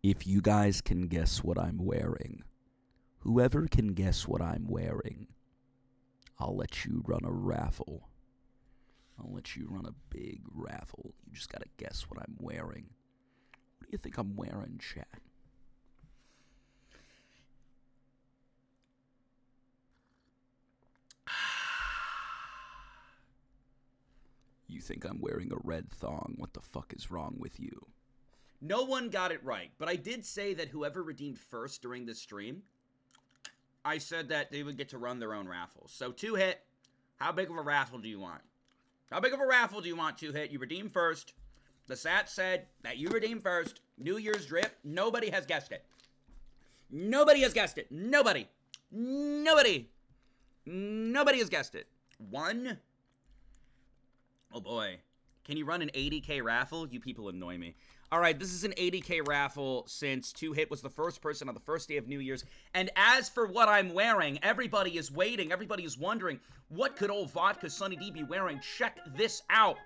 If you guys can guess what I'm wearing, whoever can guess what I'm wearing, I'll let you run a raffle. I'll let you run a big raffle. You just gotta guess what I'm wearing. What do you think I'm wearing, chat? You think I'm wearing a red thong? What the fuck is wrong with you? No one got it right, but I did say that whoever redeemed first during this stream, I said that they would get to run their own raffles. So 2Hit, how big of a raffle do you want? How big of a raffle do you want, 2Hit? You redeem first. The SAT said that you redeem first. New Year's drip. Nobody has guessed it. Nobody has guessed it. Nobody. Nobody. Nobody has guessed it. One. Oh boy. Can you run an 80K raffle? You people annoy me. All right, this is an 80K raffle since 2Hit was the first person on the first day of New Year's. And as for what I'm wearing, everybody is waiting. Everybody is wondering, what could old VodkaSunnyD be wearing? Check this out.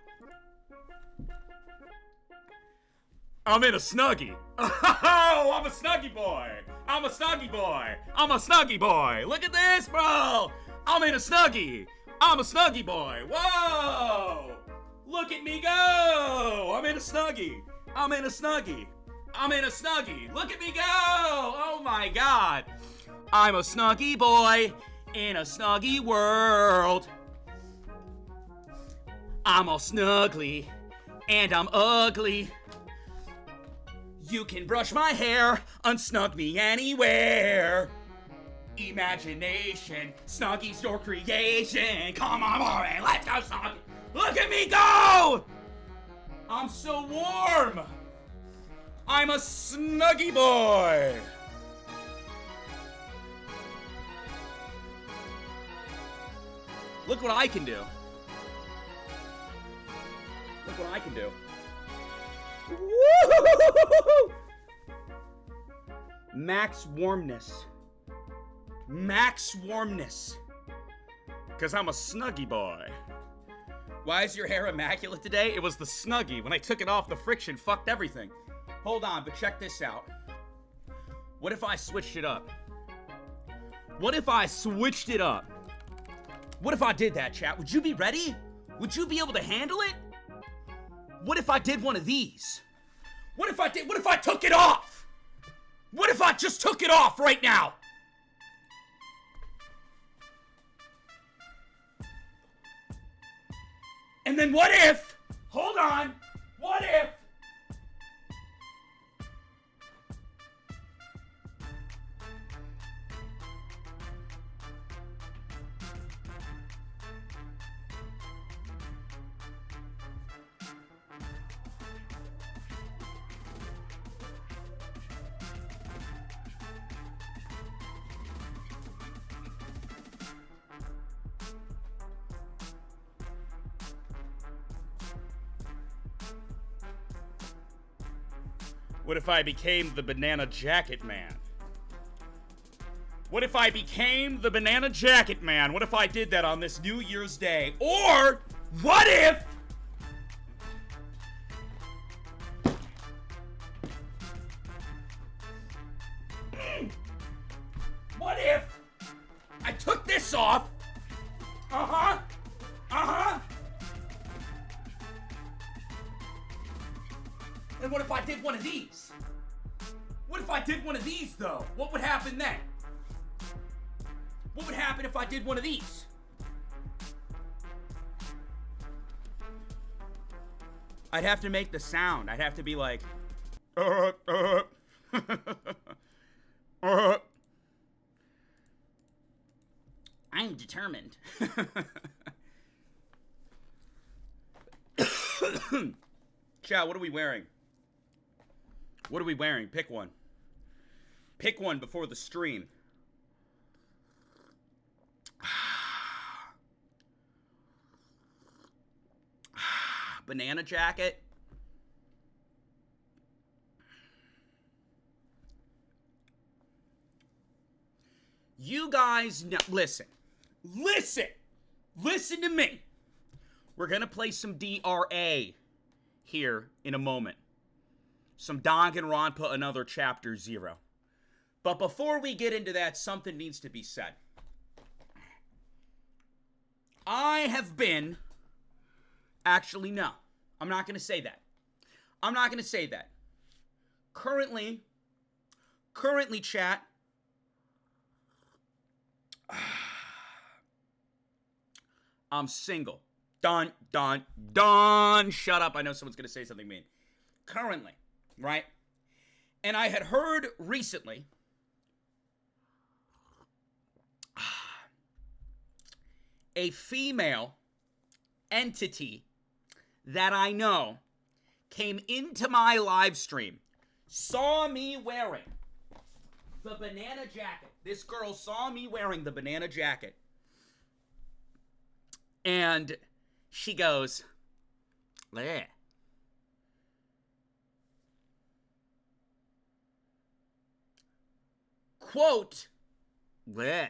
I'm in a Snuggie. Oh, I'm a Snuggie boy. I'm a Snuggie boy. I'm a Snuggie boy. Look at this, bro. I'm in a Snuggie. I'm a Snuggie boy. Whoa. Look at me go. I'm in a Snuggie. I'm in a Snuggie. I'm in a Snuggie. Look at me go. Oh my God. I'm a Snuggie boy in a Snuggie world. I'm all snuggly and I'm ugly. You can brush my hair, unsnug me anywhere. Imagination, Snuggie's your creation. Come on, boy, let's go, Snuggie. Look at me go! I'm so warm. I'm a Snuggie boy. Look what I can do. Look what I can do. Woo! Max warmness. Max warmness. Because I'm a Snuggie boy. Why is your hair immaculate today? It was the Snuggie. When I took it off, the friction fucked everything. Hold on, but check this out. What if I switched it up? What if I switched it up? What if I did that, chat? Would you be ready? Would you be able to handle it? What if I did one of these? What if I took it off? What if I just took it off right now? And then what if, hold on, what if, what if I became the banana jacket man? What if I became the banana jacket man? What if I did that on this New Year's Day? Or, what if... What if I took this off? Uh-huh. Uh-huh. And what if I did one of these? What if I did one of these, though? What would happen then? What would happen if I did one of these? I'd have to make the sound. I'd have to be like... I'm determined. Chat, what are we wearing? What are we wearing? Pick one. Pick one before the stream. Banana jacket. You guys know, listen to me. We're gonna play some DRA here in a moment. some Danganronpa Another Chapter 0. But before we get into that, something needs to be said. I have been... Actually, no. I'm not going to say that. I'm not going to say that. Currently, chat... I'm single. Dun. Shut up. I know someone's going to say something mean. Currently, right? And I had heard recently a female entity that I know came into my live stream, saw me wearing the banana jacket. This girl saw me wearing the banana jacket. And she goes, bleh. Quote, bleh.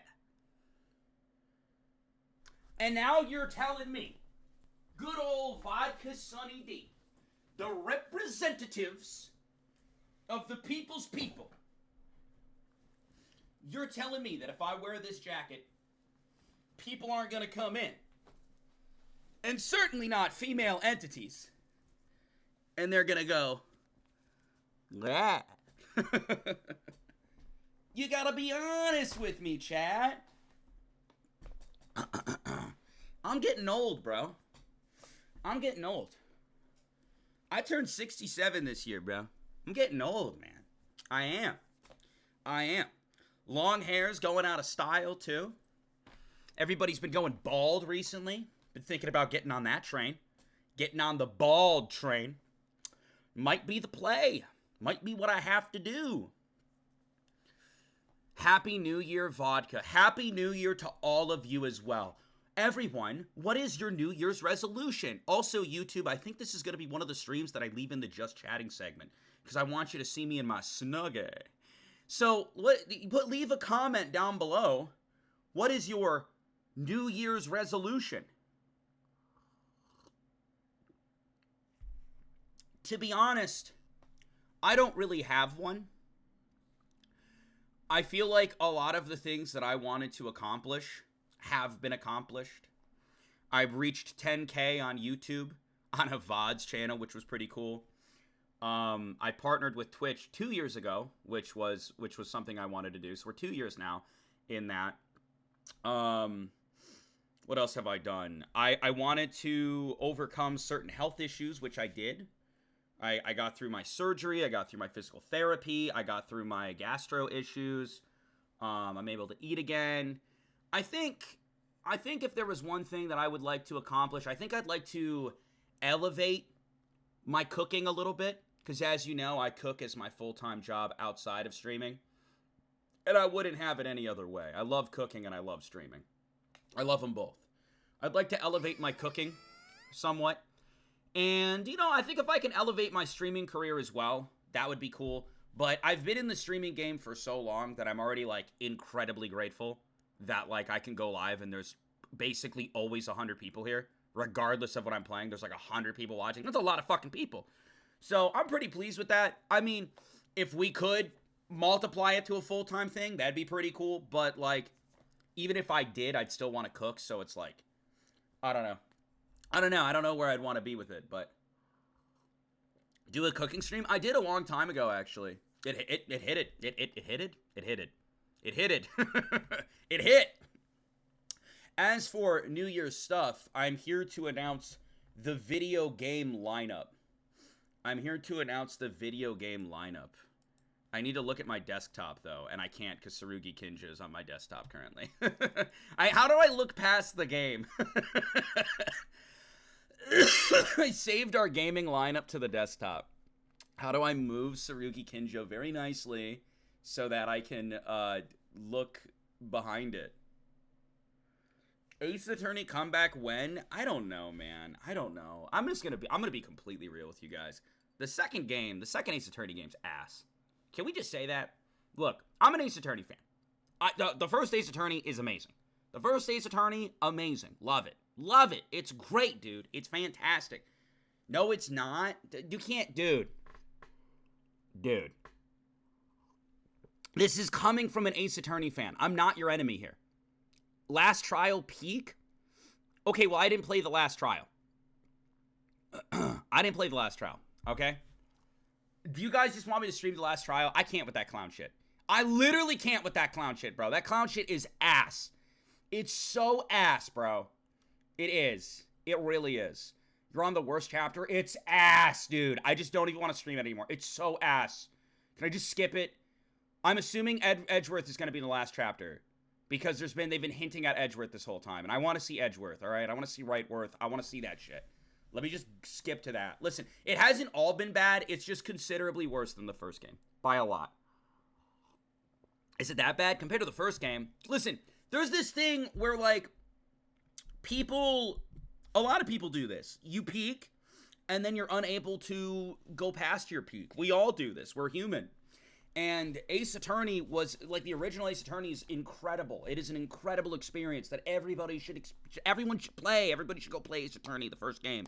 And now you're telling me, good old VodkaSunnyD, the representatives of the people's people, you're telling me that if I wear this jacket, people aren't going to come in. And certainly not female entities. And they're gonna go, bleh. You gotta be honest with me, chat. I'm getting old, bro. I'm getting old. I turned 67 this year, bro. I'm getting old, man. I am. Long hair's going out of style, too. Everybody's been going bald recently. Been thinking about getting on that train. Getting on the bald train. Might be the play. Might be what I have to do. Happy New Year, Vodka. Happy New Year to all of you as well. Everyone, what is your New Year's resolution? Also, YouTube, I think this is going to be one of the streams that I leave in the Just Chatting segment, because I want you to see me in my snuggie. So, leave a comment down below. What is your New Year's resolution? To be honest, I don't really have one. I feel like a lot of the things that I wanted to accomplish have been accomplished. I've reached 10K on YouTube on a VODs channel, which was pretty cool. I partnered with Twitch 2 years ago, which was something I wanted to do. So we're 2 years now in that. What else have I done? I wanted to overcome certain health issues, which I did. I got through my surgery. I got through my physical therapy. I got through my gastro issues. I'm able to eat again. I think if there was one thing that I would like to accomplish, I think I'd like to elevate my cooking a little bit. Because as you know, I cook as my full-time job outside of streaming. And I wouldn't have it any other way. I love cooking and I love streaming. I love them both. I'd like to elevate my cooking somewhat. And, I think if I can elevate my streaming career as well, that would be cool. But I've been in the streaming game for so long that I'm already, incredibly grateful that, I can go live and there's basically always 100 people here. Regardless of what I'm playing, there's, 100 people watching. That's a lot of fucking people. So, I'm pretty pleased with that. I mean, if we could multiply it to a full-time thing, that'd be pretty cool. But, even if I did, I'd still want to cook. So, it's I don't know. I don't know where I'd want to be with it, but do a cooking stream? I did a long time ago, actually. It hit it. It hit. As for New Year's stuff, I'm here to announce the video game lineup. I need to look at my desktop, though, and I can't because Tsurugi Kinja is on my desktop currently. How do I look past the game? I saved our gaming lineup to the desktop. How do I move Tsurugi Kinjo very nicely so that I can look behind it? Ace Attorney comeback when? I don't know, man. I don't know. I'm gonna be completely real with you guys. The second Ace Attorney game's ass. Can we just say that? Look, I'm an Ace Attorney fan. The first Ace Attorney is amazing. Amazing. Love it. It's great, dude. It's fantastic. No, it's not. You can't, dude. Dude. This is coming from an Ace Attorney fan. I'm not your enemy here. Last trial peak? Okay, well, I didn't play the last trial. I didn't play the last trial, okay? Do you guys just want me to stream the last trial? I can't with that clown shit. I literally can't with that clown shit, bro. That clown shit is ass. It's so ass, bro. It is. It really is. You're on the worst chapter. It's ass, dude. I just don't even want to stream it anymore. It's so ass. Can I just skip it? I'm assuming Edgeworth is going to be the last chapter. Because they've been hinting at Edgeworth this whole time. And I want to see Edgeworth, all right? I want to see Rightworth. I want to see that shit. Let me just skip to that. Listen, it hasn't all been bad. It's just considerably worse than the first game. By a lot. Is it that bad? Compared to the first game? Listen, there's this thing where, like, a lot of people do this. You peak, and then you're unable to go past your peak. We all do this. We're human. And Ace Attorney was, like, the original Ace Attorney is incredible. It is an incredible experience that everyone should play. Everybody should go play Ace Attorney the first game.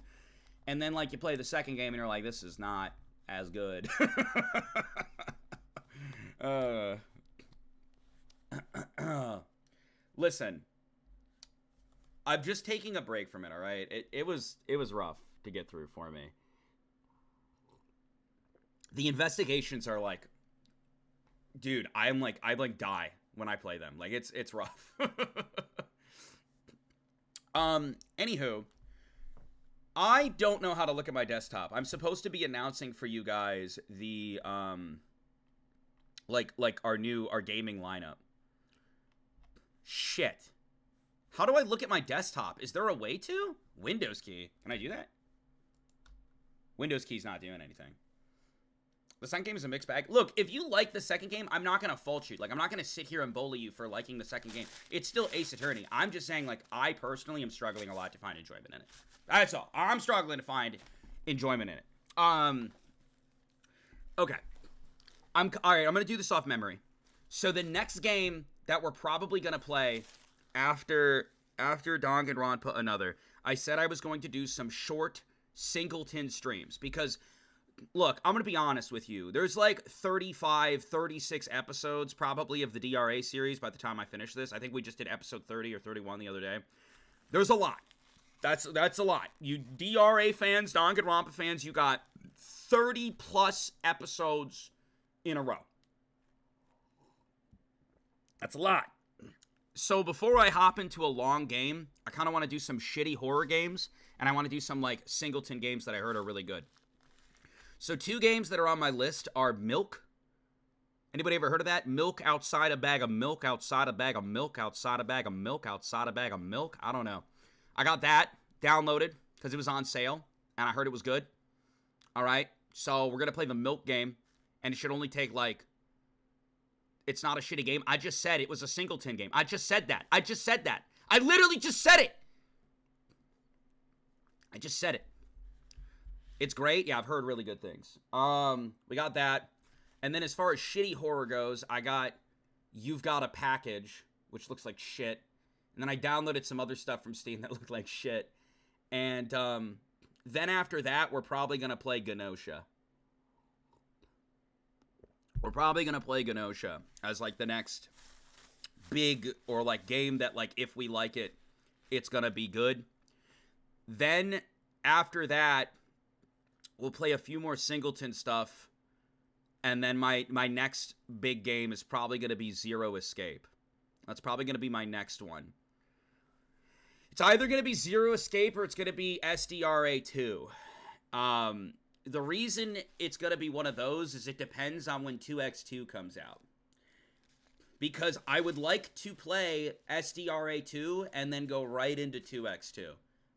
And then, like, you play the second game and you're like, this is not as good. Listen, I'm just taking a break from it, all right? It was rough to get through for me. The investigations are like, dude, I die when I play them. Like, it's rough. Anywho, I don't know how to look at my desktop. I'm supposed to be announcing for you guys the like our gaming lineup. Shit. How do I look at my desktop? Is there a way to? Windows key. Can I do that? Windows key's not doing anything. The second game is a mixed bag. Look, if you like the second game, I'm not going to fault you. Like, I'm not going to sit here and bully you for liking the second game. It's still Ace Attorney. I'm just saying, like, I personally am struggling a lot to find enjoyment in it. That's all. I'm struggling to find enjoyment in it. Okay. All right, I'm going to do this off memory. So the next game that we're probably going to play after Danganronpa Another, I said I was going to do some short singleton streams because... Look, I'm going to be honest with you. There's like 35, 36 episodes probably of the DRA series by the time I finish this. I think we just did episode 30 or 31 the other day. There's a lot. That's a lot. You DRA fans, Danganronpa fans, you got 30 plus episodes in a row. That's a lot. So before I hop into a long game, I kind of want to do some shitty horror games, and I want to do some like singleton games that I heard are really good. So 2 games that are on my list are Milk. Anybody ever heard of that? Milk outside a bag of milk, outside a bag of milk, outside a bag of milk, outside a bag of milk. I don't know. I got that downloaded because it was on sale, and I heard it was good. All right, so we're going to play the Milk game, and it should only take, like, it's not a shitty game. I just said it was a singleton game. I just said that. I literally just said it. I just said it. It's great. Yeah, I've heard really good things. We got that. And then as far as shitty horror goes, I got You've Got a Package, which looks like shit. And then I downloaded some other stuff from Steam that looked like shit. And then after that, we're probably going to play Genosha. We're probably going to play Genosha as like the next big or like game that like if we like it, it's going to be good. Then after that, we'll play a few more singleton stuff, and then my next big game is probably going to be Zero Escape. That's probably going to be my next one. It's either going to be Zero Escape or it's going to be SDRA 2. The reason it's going to be one of those is it depends on when 2x2 comes out. Because I would like to play SDRA 2 and then go right into 2x2.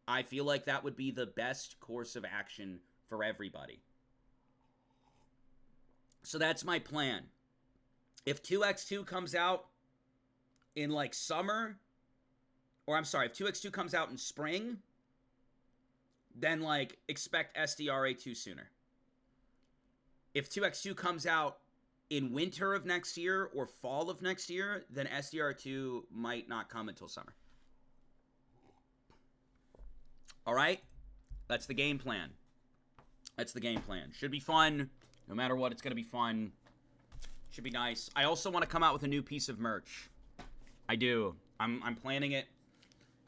I feel like that would be the best course of action for everybody. So that's my plan. If 2x2 comes out in like summer, or I'm sorry, if 2x2 comes out in spring, then like expect SDRA 2 sooner. If 2x2 comes out in winter of next year or fall of next year, then SDR 2 might not come until summer. All right? That's the game plan. Should be fun. No matter what, it's going to be fun. Should be nice. I also want to come out with a new piece of merch. I do. I'm planning it.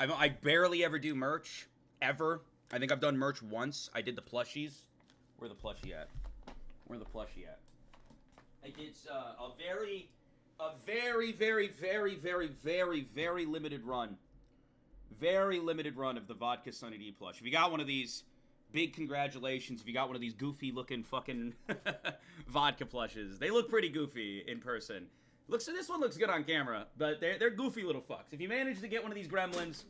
I barely ever do merch. Ever. I think I've done merch once. I did the plushies. Where the plushie at? Where the plushie at? I did a very limited run. Very limited run of the VodkaSunnyD plush. If you got one of these, big congratulations. If you got one of these goofy looking fucking vodka plushes. They look pretty goofy in person. This one looks good on camera, but they're goofy little fucks. If you manage to get one of these gremlins,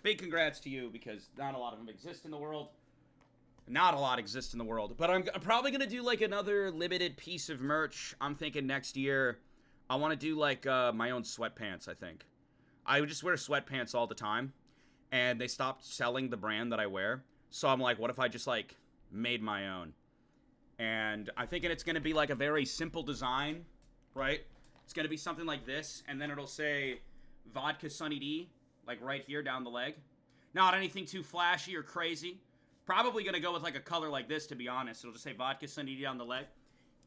big congrats to you, because not a lot of them exist in the world. Not a lot exist in the world. But I'm probably going to do, like, another limited piece of merch. I'm thinking next year I want to do, like, my own sweatpants, I think. I would just wear sweatpants all the time, and they stopped selling the brand that I wear. So I'm like, what if I just, like, made my own? And I'm thinking it's going to be, like, a very simple design, right? It's going to be something like this, and then it'll say VodkaSunnyD, like, right here down the leg. Not anything too flashy or crazy. Probably going to go with, like, a color like this, to be honest. It'll just say VodkaSunnyD down the leg.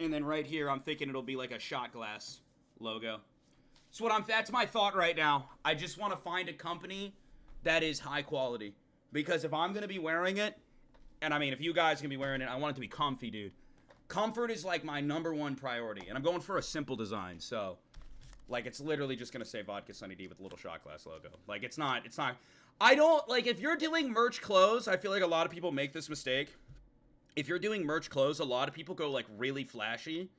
And then right here, I'm thinking it'll be, like, a shot glass logo. So that's my thought right now. I just want to find a company that is high quality. Because if I'm going to be wearing it, and I mean, if you guys can be wearing it, I want it to be comfy, dude. Comfort is, like, my #1 priority. And I'm going for a simple design, so... Like, it's literally just going to say VodkaSunnyD with a little shot glass logo. Like, it's not... I don't... Like, if you're doing merch clothes, I feel like a lot of people make this mistake. If you're doing merch clothes, a lot of people go, like, really flashy.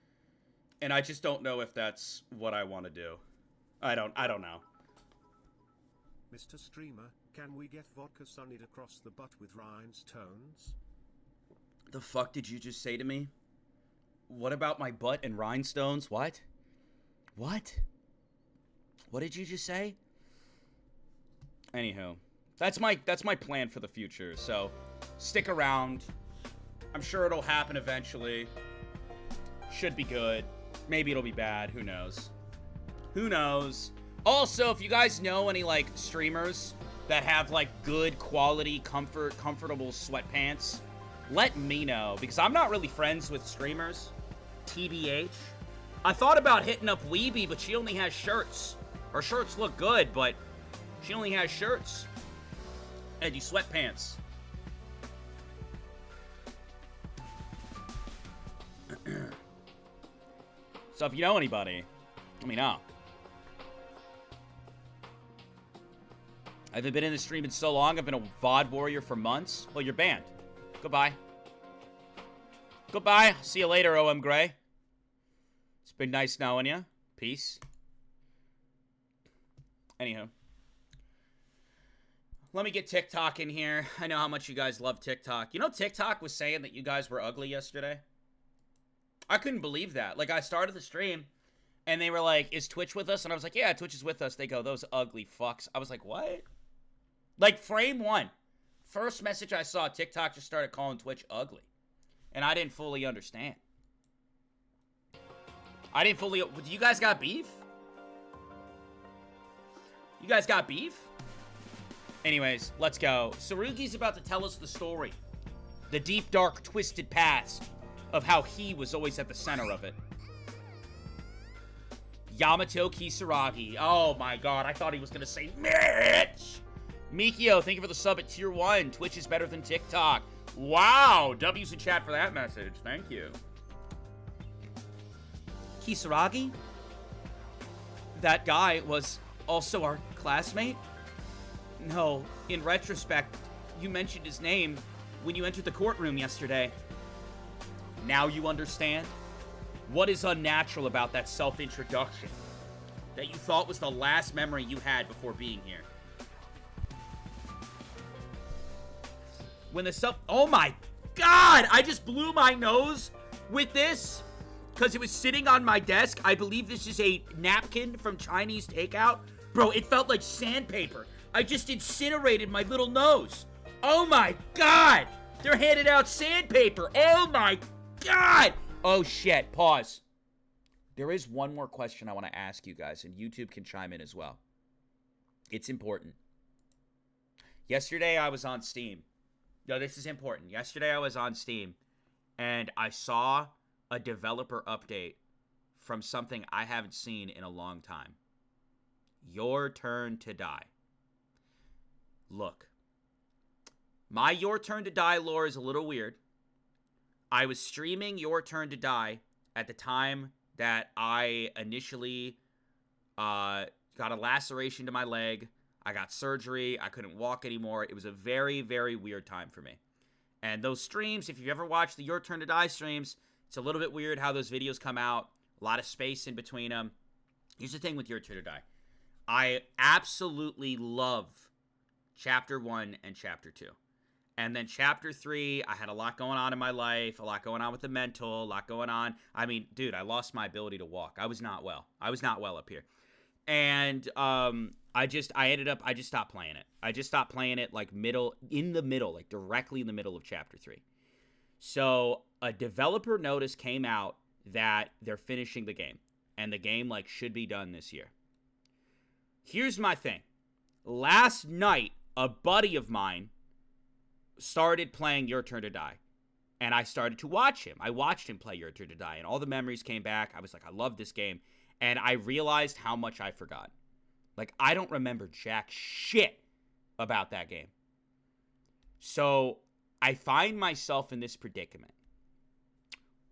And I just don't know if that's what I want to do. I don't know. Mr. Streamer, can we get VodkaSunnyD across the butt with rhinestones? The fuck did you just say to me? What about my butt and rhinestones? What? What? What did you just say? Anywho, that's my plan for the future. So, stick around. I'm sure it'll happen eventually. Should be good. Maybe it'll be bad. Who knows? Who knows? Also, if you guys know any, like, streamers that have, like, good quality, comfortable sweatpants, let me know, because I'm not really friends with streamers. TBH. I thought about hitting up Weeby, but she only has shirts. Her shirts look good, but she only has shirts. And do sweatpants. So if you know anybody, let me know. I haven't been in the stream in so long. I've been a VOD warrior for months. Well, you're banned. Goodbye. Goodbye. See you later, OM Gray. It's been nice knowing you. Peace. Anywho. Let me get TikTok in here. I know how much you guys love TikTok. You know, TikTok was saying that you guys were ugly yesterday? I couldn't believe that. Like, I started the stream, and they were like, is Twitch with us? And I was like, yeah, Twitch is with us. They go, those ugly fucks. I was like, what? Like, frame one. First message I saw, TikTok just started calling Twitch ugly. And I didn't fully understand. Do you guys got beef? You guys got beef? Anyways, let's go. Sarugi's about to tell us the story. The deep, dark, twisted past of how he was always at the center of it. Yamato Kisaragi. Oh my god, I thought he was gonna say Mitch! Mikio, thank you for the sub at tier 1. Twitch is better than TikTok. Wow! W's in chat for that message. Thank you. Kisaragi? That guy was also our classmate? No, in retrospect, you mentioned his name when you entered the courtroom yesterday. Now you understand? What is unnatural about that self-introduction that you thought was the last memory you had before being here? When the oh my god! I just blew my nose with this because it was sitting on my desk. I believe this is a napkin from Chinese takeout. Bro, it felt like sandpaper. I just incinerated my little nose. Oh my god! They're handing out sandpaper. Oh my god! Oh shit, pause. There is one more question I want to ask you guys, and YouTube can chime in as well. It's important. Yesterday I was on Steam. No, this is important. Yesterday I was on Steam, and I saw a developer update from something I haven't seen in a long time. Your Turn to Die. Look, my Your Turn to Die lore is a little weird. I was streaming Your Turn to Die at the time that I initially got a laceration to my leg. I got surgery. I couldn't walk anymore. It was a very, very weird time for me. And those streams, if you've ever watched the Your Turn to Die streams, it's a little bit weird how those videos come out. A lot of space in between them. Here's the thing with Your Turn to Die. I absolutely love Chapter 1 and Chapter 2. And then Chapter 3, I had a lot going on in my life, a lot going on with the mental, a lot going on. I mean, dude, I lost my ability to walk. I was not well up here. And I just stopped playing it. I just stopped playing it like directly in the middle of Chapter 3. So a developer notice came out that they're finishing the game. And the game like should be done this year. Here's my thing. Last night, a buddy of mine started playing Your Turn to Die. And I started to watch him. I watched him play Your Turn to Die. And all the memories came back. I was like, I love this game. And I realized how much I forgot. Like, I don't remember jack shit about that game. So, I find myself in this predicament.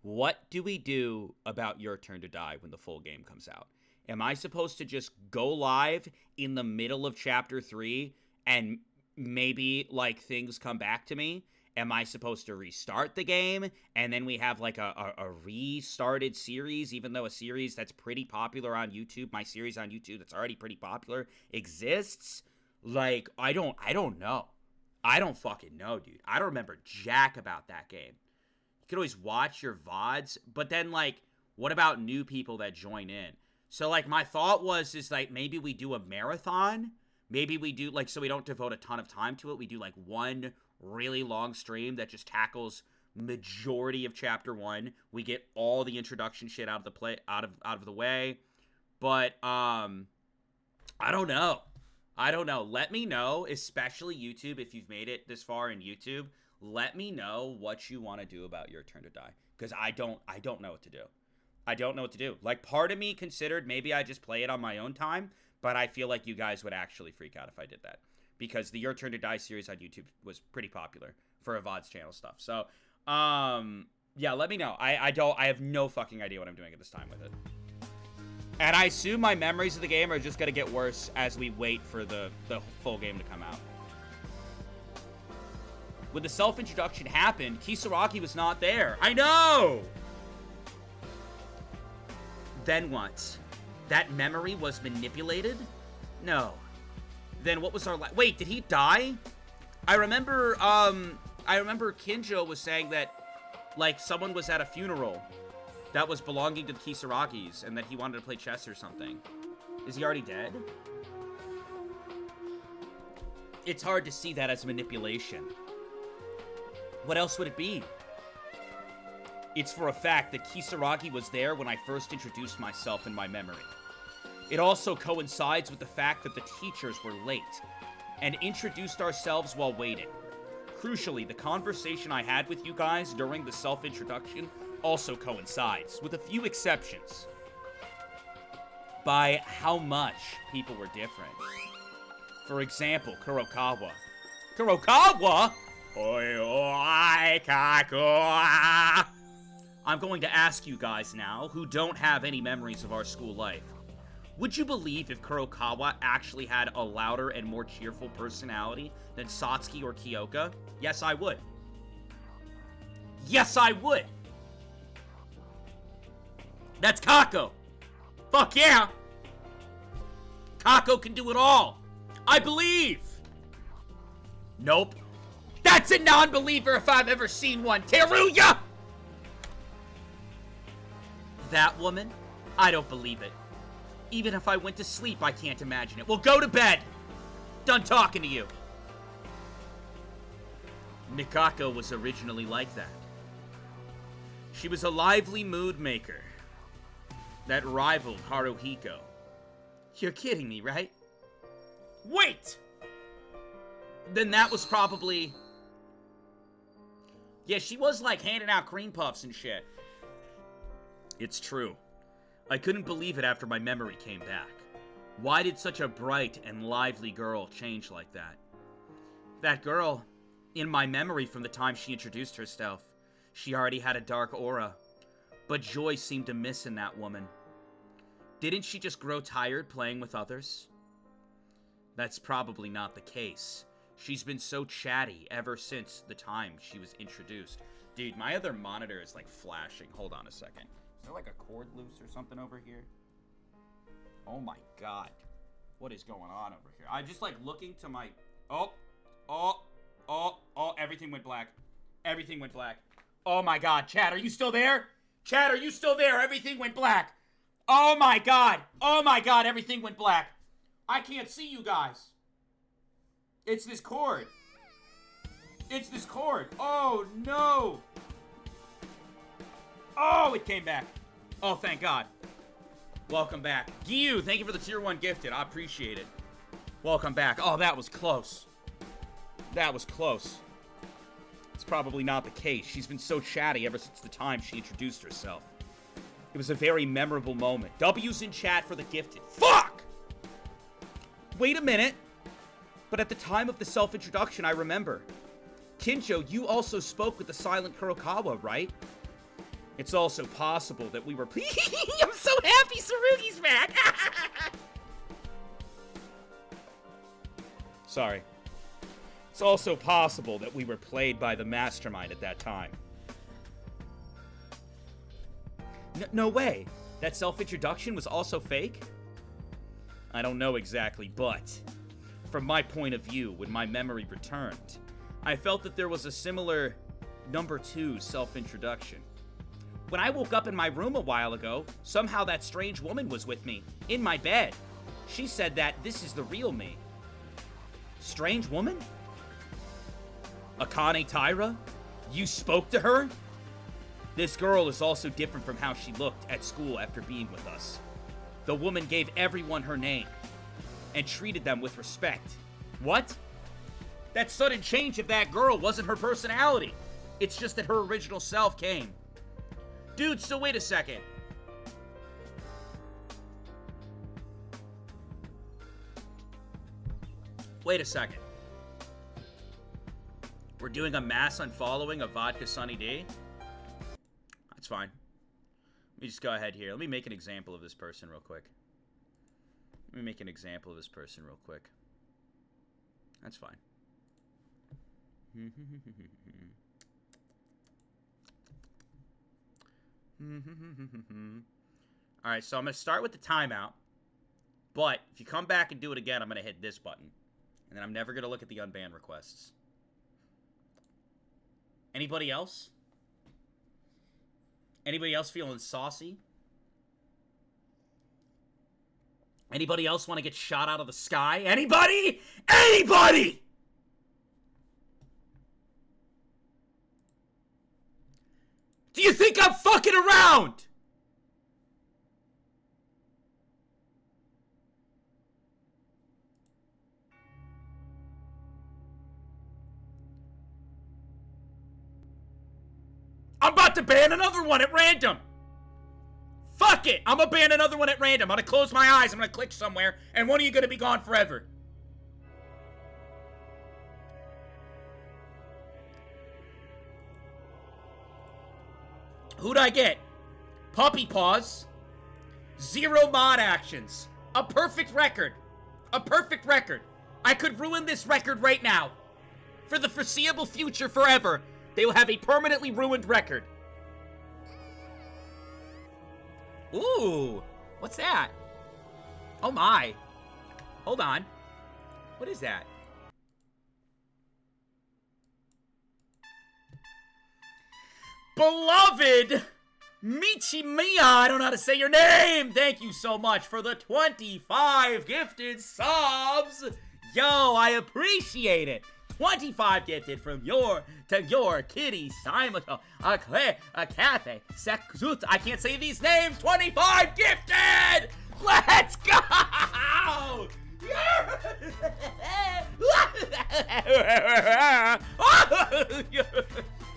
What do we do about Your Turn to Die when the full game comes out? Am I supposed to just go live in the middle of Chapter 3 and maybe, like, things come back to me? Am I supposed to restart the game and then we have, like, a restarted series, even though a series that's pretty popular on YouTube, my series on YouTube that's already pretty popular, exists? Like, I don't know. I don't fucking know, dude. I don't remember jack about that game. You could always watch your VODs, but then, like, what about new people that join in? So, like, my thought is, like, maybe we do a marathon. Maybe we do, like, so we don't devote a ton of time to it. We do, like, one really long stream that just tackles majority of Chapter 1. We get all the introduction shit out of the way. But, I don't know. Let me know, especially YouTube, if you've made it this far in YouTube. Let me know what you want to do about Your Turn to Die. Because I don't know what to do. I don't know what to do. Like, part of me considered maybe I just play it on my own time, but I feel like you guys would actually freak out if I did that. Because the Your Turn to Die series on YouTube was pretty popular for a VODs channel stuff. So, yeah, let me know. I have no fucking idea what I'm doing at this time with it. And I assume my memories of the game are just going to get worse as we wait for the full game to come out. When the self-introduction happened, Kisaragi was not there. I know! Then what? That memory was manipulated? No. Then what was our wait, did he die? I remember Kinjo was saying that, like, someone was at a funeral that was belonging to the Kisaragis and that he wanted to play chess or something. Is he already dead? It's hard to see that as manipulation. What else would it be? It's for a fact that Kisaragi was there when I first introduced myself in my memory. It also coincides with the fact that the teachers were late and introduced ourselves while waiting. Crucially, the conversation I had with you guys during the self-introduction also coincides, with a few exceptions, by how much people were different. For example, Kurokawa. Kurokawa? Oi, oi, Kaku. I'm going to ask you guys now, who don't have any memories of our school life. Would you believe if Kurokawa actually had a louder and more cheerful personality than Satsuki or Kyoka? Yes, I would. Yes, I would! That's Kako! Fuck yeah! Kako can do it all! I believe! Nope. That's a non-believer if I've ever seen one, Teruya! That woman? I don't believe it. Even if I went to sleep, I can't imagine it. Well, go to bed! Done talking to you. Nikako was originally like that. She was a lively mood maker that rivaled Haruhiko. You're kidding me, right? Wait! Then that was probably... Yeah, she was like handing out cream puffs and shit. It's true. I couldn't believe it after my memory came back. Why did such a bright and lively girl change like that? That girl, in my memory from the time she introduced herself, she already had a dark aura. But joy seemed to miss in that woman. Didn't she just grow tired playing with others? That's probably not the case. She's been so chatty ever since the time she was introduced. Dude, my other monitor is like flashing. Hold on a second. Is there like a cord loose or something over here? Oh my god. What is going on over here? I'm just like looking to my... Oh, everything went black. Everything went black. Oh my god, chat, are you still there? Chat, are you still there? Everything went black. Oh my god. Oh my god, everything went black. I can't see you guys. It's this cord. It's this cord. Oh no. Oh, it came back. Oh, thank god. Welcome back. Gyu, thank you for the tier 1 gifted. I appreciate it. Welcome back. Oh, that was close. That was close. It's probably not the case. She's been so chatty ever since the time she introduced herself. It was a very memorable moment. W's in chat for the gifted. Fuck! Wait a minute. But at the time of the self-introduction, I remember. Kinjo, you also spoke with the silent Kurokawa, right? It's also possible that we were... I'm so happy Sarugi's back! Sorry. It's also possible that we were played by the mastermind at that time. No way! That self-introduction was also fake? I don't know exactly, but... from my point of view, when my memory returned, I felt that there was a similar number 2 self-introduction. When I woke up in my room a while ago, somehow that strange woman was with me, in my bed. She said that this is the real me. Strange woman? Akane Taira? You spoke to her? This girl is also different from how she looked at school after being with us. The woman gave everyone her name, and treated them with respect. What? That sudden change of that girl wasn't her personality. It's just that her original self came. Dude, so wait a second. Wait a second. We're doing a mass unfollowing of VodkaSunnyD? That's fine. Let me just go ahead here. Let me make an example of this person real quick. That's fine. Alright, so I'm going to start with the timeout. But, if you come back and do it again, I'm going to hit this button. And then I'm never going to look at the unbanned requests. Anybody else? Anybody else feeling saucy? Anybody else want to get shot out of the sky? Anybody? Anybody! Do you think I'm fucking around? I'm about to ban another one at random. Fuck it! I'm gonna ban another one at random. I'm gonna close my eyes, I'm gonna click somewhere, and one of you gonna be gone forever. Who'd I get? Puppy Paws. 0 mod actions. A perfect record. A perfect record. I could ruin this record right now. For the foreseeable future, forever. They will have a permanently ruined record. Ooh, what's that? Oh my. Hold on. What is that? Beloved Michimiya, I don't know how to say your name. Thank you so much for the 25 gifted subs. Yo, I appreciate it. 25 gifted from your kitty Simon, a cafe, Sekzut. I can't say these names. 25 gifted. Let's go.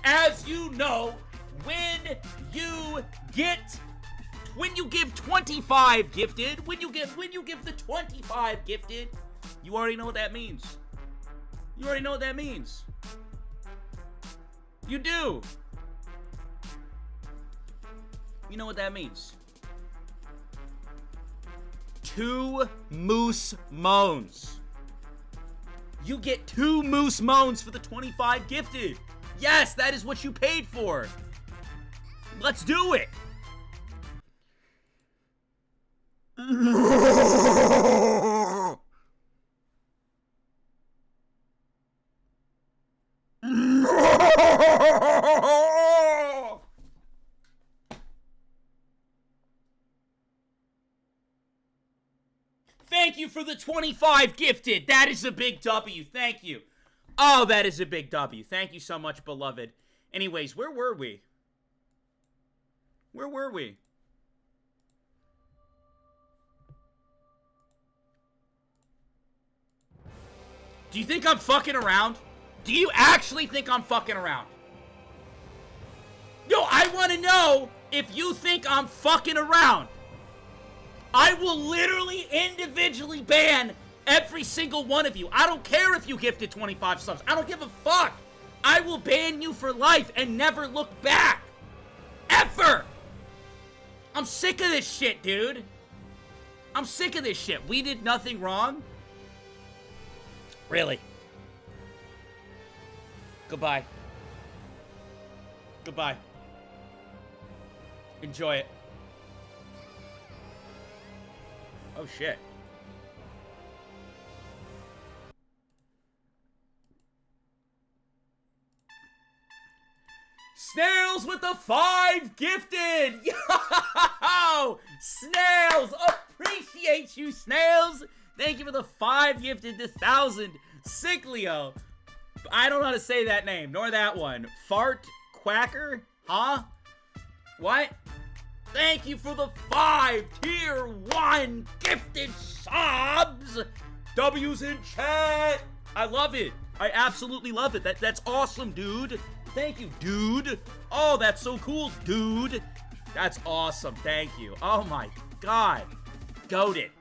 As you know, when you get When you give 25 gifted, when you give the 25 gifted, you already know what that means. You already know what that means. You do. You know what that means. 2 moose moans. You get 2 moose moans for the 25 gifted. Yes, that is what you paid for. Let's do it. Thank you for the 25 gifted. That is a big W. Thank you. Oh, that is a big W. Thank you so much, beloved. Anyways, where were we? Where were we? Do you think I'm fucking around? Do you actually think I'm fucking around? No, I want to know if you think I'm fucking around. I will literally individually ban every single one of you. I don't care if you gifted 25 subs. I don't give a fuck. I will ban you for life and never look back. Ever. I'm sick of this shit, dude. I'm sick of this shit. We did nothing wrong. Really? Goodbye. Goodbye. Enjoy it. Oh, shit. Snails with the 5 gifted! Yo! Snails! Appreciate you, Snails! Thank you for the 5 gifted to 1,000. Sicklio. I don't know how to say that name, nor that one. Fart Quacker? Huh? What? Thank you for the 5 tier 1 gifted subs. W's in chat. I love it. I absolutely love it. That's awesome, dude. Thank you, dude. Oh, that's so cool, dude. That's awesome. Thank you. Oh my god. Goated.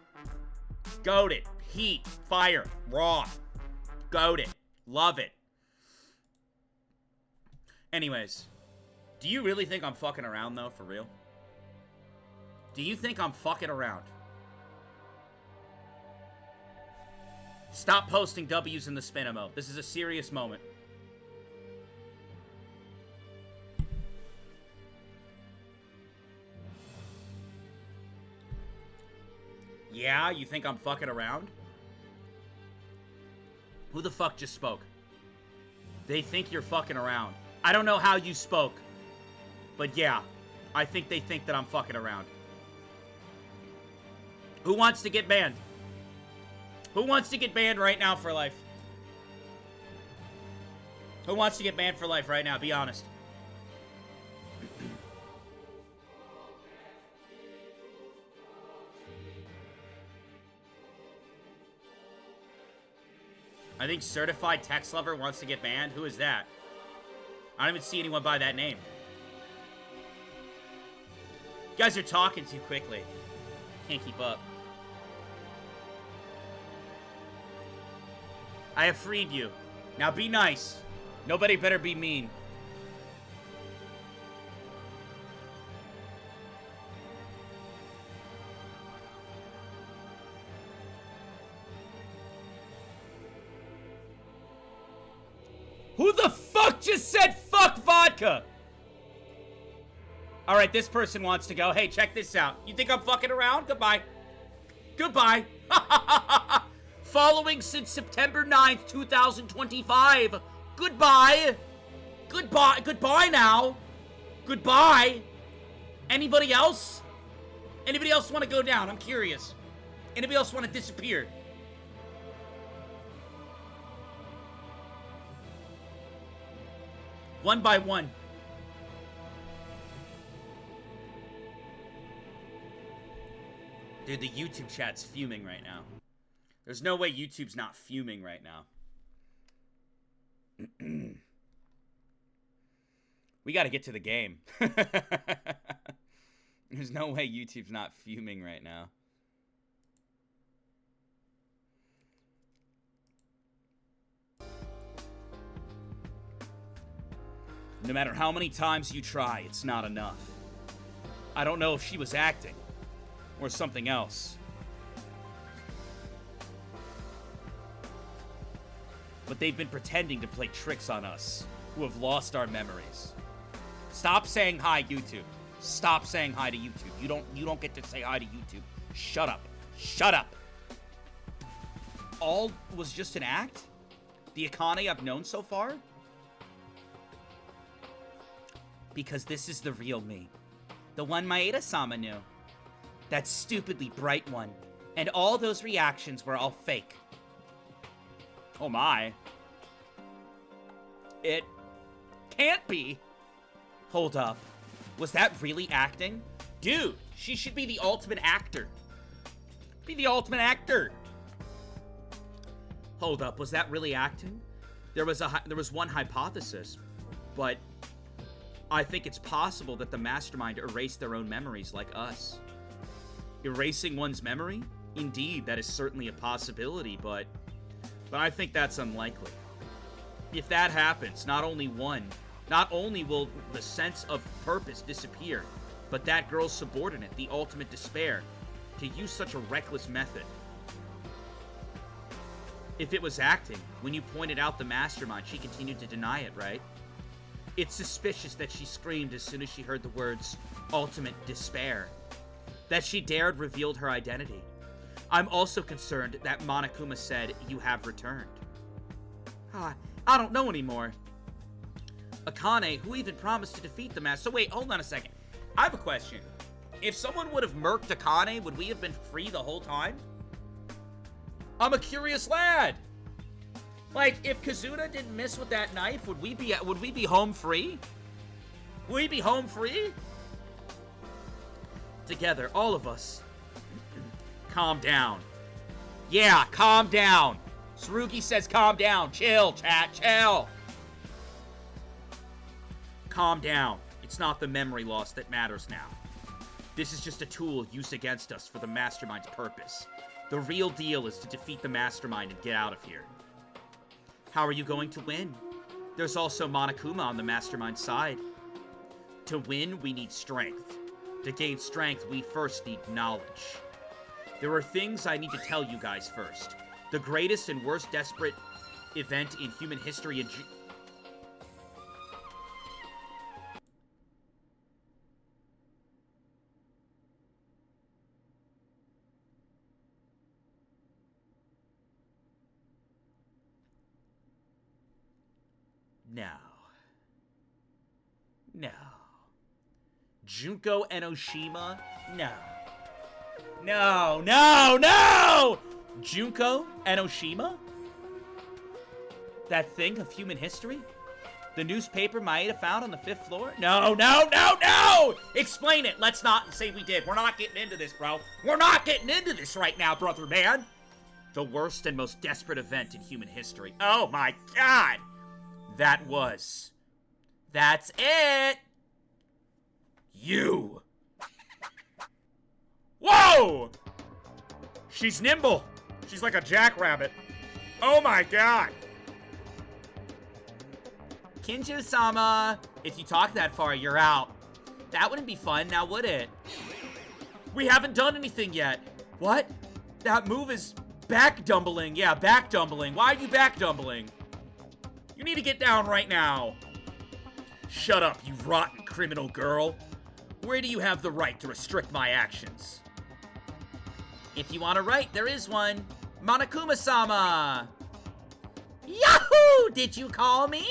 Goated. Heat. Fire. Raw. Goated. Love it. Anyways, do you really think I'm fucking around, though, for real? Do you think I'm fucking around? Stop posting W's in the spin emote. This is a serious moment. Yeah, you think I'm fucking around? Who the fuck just spoke? They think you're fucking around. I don't know how you spoke. But yeah, I think they think that I'm fucking around. Who wants to get banned? Who wants to get banned right now for life? Who wants to get banned for life right now? Be honest. I think Certified Text Lover wants to get banned. Who is that? I don't even see anyone by that name. You guys are talking too quickly. Can't keep up. I have freed you. Now be nice. Nobody better be mean. Who the fuck just said fuck vodka? Alright, this person wants to go. Hey, check this out. You think I'm fucking around? Goodbye. Goodbye. Following since September 9th, 2025. Goodbye. Goodbye. Goodbye now. Goodbye. Anybody else? Anybody else want to go down? I'm curious. Anybody else want to disappear? One by one. Dude, the YouTube chat's fuming right now. There's no way YouTube's not fuming right now. We gotta get to the game. There's no way YouTube's not fuming right now. No matter how many times you try, it's not enough. I don't know if she was acting or something else. But they've been pretending to play tricks on us who have lost our memories. Stop saying hi, YouTube. Stop saying hi to YouTube. You don't get to say hi to YouTube. Shut up. Shut up. All was just an act? The Akane I've known so far? Because this is the real me. The one Maeda-sama knew. That stupidly bright one. And all those reactions were all fake. Oh my. It can't be. Hold up. Was that really acting? Dude, she should be the ultimate actor. Be the ultimate actor. Hold up, was that really acting? There was one hypothesis, but I think it's possible that the mastermind erased their own memories like us. Erasing one's memory? Indeed, that is certainly a possibility, but I think that's unlikely. If that happens, not only will the sense of purpose disappear, but that girl's subordinate, the ultimate despair, to use such a reckless method. If it was acting, when you pointed out the mastermind, she continued to deny it, right? It's suspicious that she screamed as soon as she heard the words, ultimate despair. That she dared revealed her identity. I'm also concerned that Monokuma said, you have returned. I don't know anymore. Akane, who even promised to defeat the master. So wait, hold on a second. I have a question. If someone would have murked Akane, would we have been free the whole time? I'm a curious lad. Like, if Kazuna didn't miss with that knife, would we be home free? Would we be home free? Together, all of us. Calm down. Yeah, calm down. Tsurugi says calm down. Chill, chat, chill. Calm down. It's not the memory loss that matters now. This is just a tool used against us for the mastermind's purpose. The real deal is to defeat the mastermind and get out of here. How are you going to win? There's also Monokuma on the mastermind's side. To win, we need strength. To gain strength, we first need knowledge. There are things I need to tell you guys first. The greatest and worst desperate event in human history and... No. Junko Enoshima? No. No! Junko Enoshima? That thing of human history? The newspaper Maeda found on the 5th floor? No! Explain it! Let's not say we did. We're not getting into this, bro. We're not getting into this right now, brother man. The worst and most desperate event in human history. Oh my god! That's it! You! Whoa! She's nimble. She's like a jackrabbit. Oh my god! Kinju-sama, if you talk that far, you're out. That wouldn't be fun, now would it? We haven't done anything yet. What? That move is back-dumbling. Yeah, back-dumbling. Why are you back-dumbling? You need to get down right now. Shut up, you rotten criminal girl. Where do you have the right to restrict my actions? If you want a right, there is one. Monokuma-sama! Yahoo! Did you call me?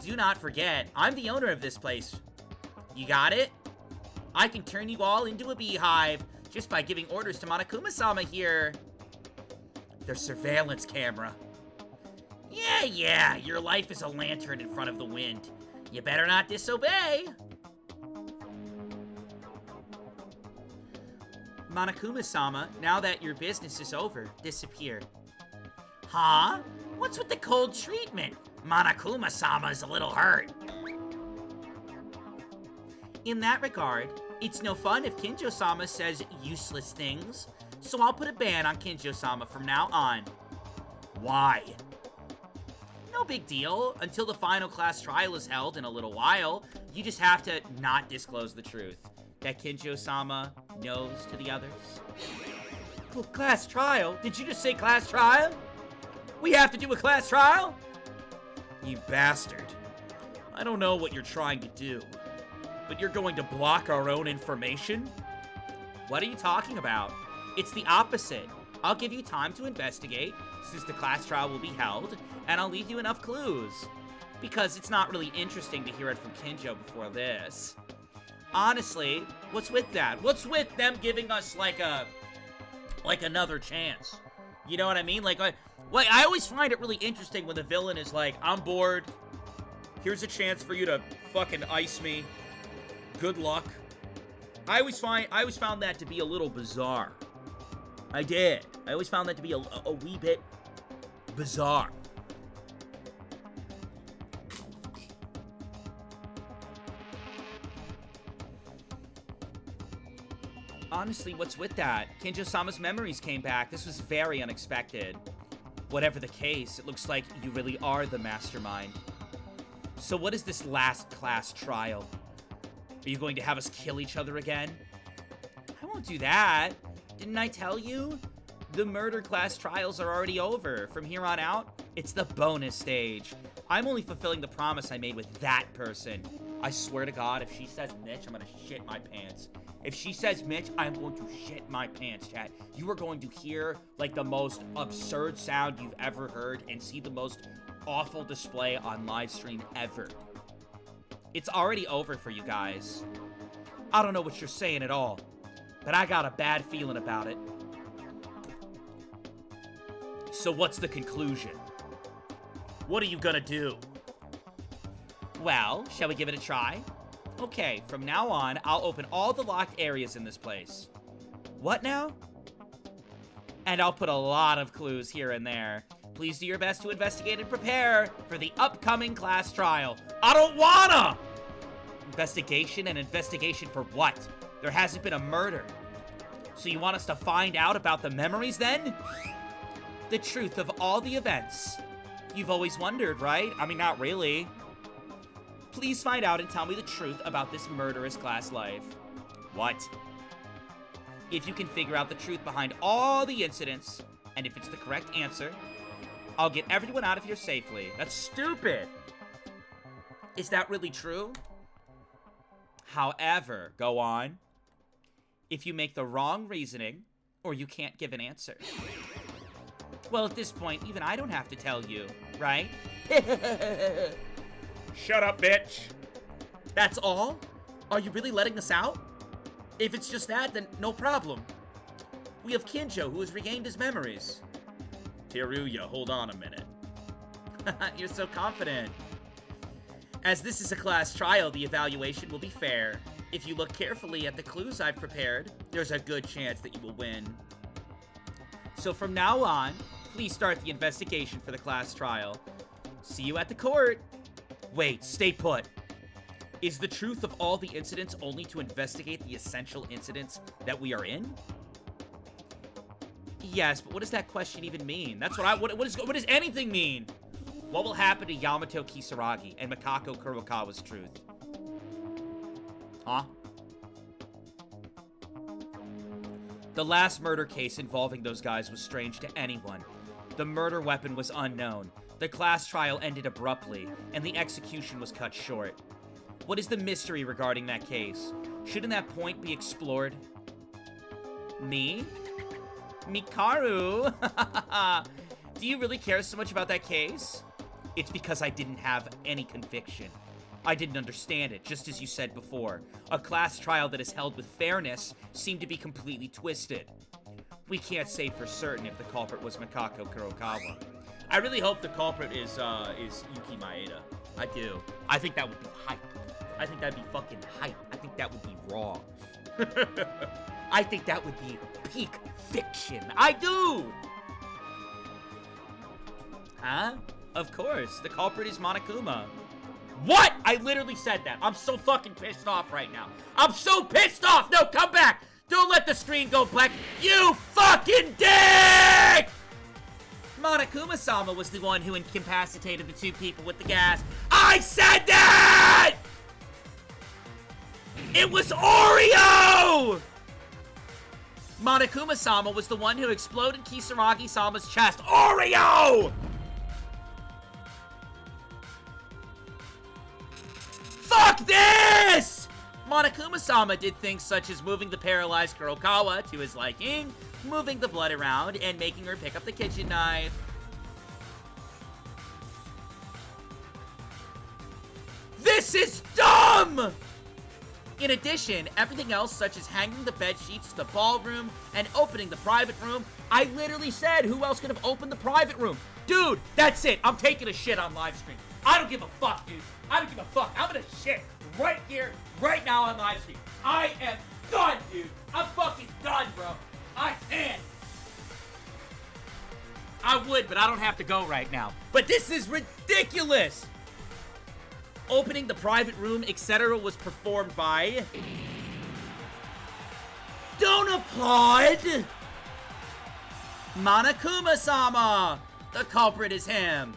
Do not forget, I'm the owner of this place. You got it? I can turn you all into a beehive just by giving orders to Monokuma-sama here. There's surveillance camera. Yeah, your life is a lantern in front of the wind. You better not disobey. Monokuma-sama, now that your business is over, disappear. Huh? What's with the cold treatment? Monokuma-sama is a little hurt. In that regard, It's no fun if Kinjo-sama says useless things, so I'll put a ban on Kinjo-sama from now on. Why? No big deal. Until the final class trial is held in a little while, you just have to not disclose the truth that Kinjo-sama knows to the others. Class trial? Did you just say class trial? We have to do a class trial? You bastard. I don't know what you're trying to do, but you're going to block our own information? What are you talking about? It's the opposite. I'll give you time to investigate, since the class trial will be held, and I'll leave you enough clues. Because it's not really interesting to hear it from Kinjo before this. Honestly, what's with that? What's with them giving us, like another chance? You know what I mean? Like, I always find it really interesting when the villain is like, I'm bored. Here's a chance for you to fucking ice me. Good luck. I always found that to be a little bizarre. I did. I always found that to be a wee bit bizarre. Honestly, what's with that? Kinjo-sama's memories came back. This was very unexpected. Whatever the case, it looks like you really are the mastermind. So what is this last class trial? Are you going to have us kill each other again? I won't do that. Didn't I tell you? The murder class trials are already over. From here on out, it's the bonus stage. I'm only fulfilling the promise I made with that person. I swear to God, if she says Mitch, I'm gonna shit my pants. If she says Mitch, I'm going to shit my pants, chat. You are going to hear, like, the most absurd sound you've ever heard and see the most awful display on live stream ever. It's already over for you guys. I don't know what you're saying at all, but I got a bad feeling about it. So what's the conclusion? What are you gonna do? Well, shall we give it a try? Okay, from now on, I'll open all the locked areas in this place. What now? And I'll put a lot of clues here and there. Please do your best to investigate and prepare for the upcoming class trial. I don't wanna! Investigation and investigation for what? There hasn't been a murder. So you want us to find out about the memories then? The truth of all the events. You've always wondered, right? I mean, not really. Please find out and tell me the truth about this murderous class life. What? If you can figure out the truth behind all the incidents, and if it's the correct answer, I'll get everyone out of here safely. That's stupid! Is that really true? However, go on. If you make the wrong reasoning, or you can't give an answer. Well, at this point, even I don't have to tell you, right? Shut up, bitch. That's all? Are you really letting us out? If it's just that, then no problem. We have Kinjo, who has regained his memories. Teruya, hold on a minute. You're so confident. As this is a class trial, the evaluation will be fair. If you look carefully at the clues I've prepared, there's a good chance that you will win. So from now on, please start the investigation for the class trial. See you at the court. Wait, stay put. Is the truth of all the incidents only to investigate the essential incidents that we are in? Yes, but what does that question even mean? That's what does anything mean? What will happen to Yamato Kisaragi and Mikako Kurokawa's truth? Huh? The last murder case involving those guys was strange to anyone. The murder weapon was unknown. The class trial ended abruptly, and the execution was cut short. What is the mystery regarding that case? Shouldn't that point be explored? Me? Mikaru? Do you really care so much about that case? It's because I didn't have any conviction. I didn't understand it, just as you said before. A class trial that is held with fairness seemed to be completely twisted. We can't say for certain if the culprit was Mikako Kurokawa. I really hope the culprit is Yuki Maeda. I do. I think that would be hype. I think that'd be fucking hype. I think that would be raw. I think that would be peak fiction. I do! Huh? Of course. The culprit is Monokuma. What? I literally said that. I'm so fucking pissed off right now. I'm so pissed off. No, come back. Don't let the screen go black. You fucking dick! Monokuma-sama was the one who incapacitated the two people with the gas. I said that! It was Oreo! Monokuma-sama was the one who exploded Kisaragi-sama's chest. Oreo! Fuck this! Monokuma-sama did things such as moving the paralyzed Kurokawa to his liking, moving the blood around, and making her pick up the kitchen knife. This is dumb! In addition, everything else such as hanging the bed sheets to the ballroom and opening the private room, I literally said who else could have opened the private room? Dude, that's it. I'm taking a shit on live stream. I don't give a fuck, dude. I don't give a fuck. I'm gonna shit right here, right now on live stream. I am done, dude. I'm fucking done, bro. I can't. I would, but I don't have to go right now. But this is ridiculous. Opening the private room, etc. was performed by... Don't applaud! Monokuma-sama! The culprit is him.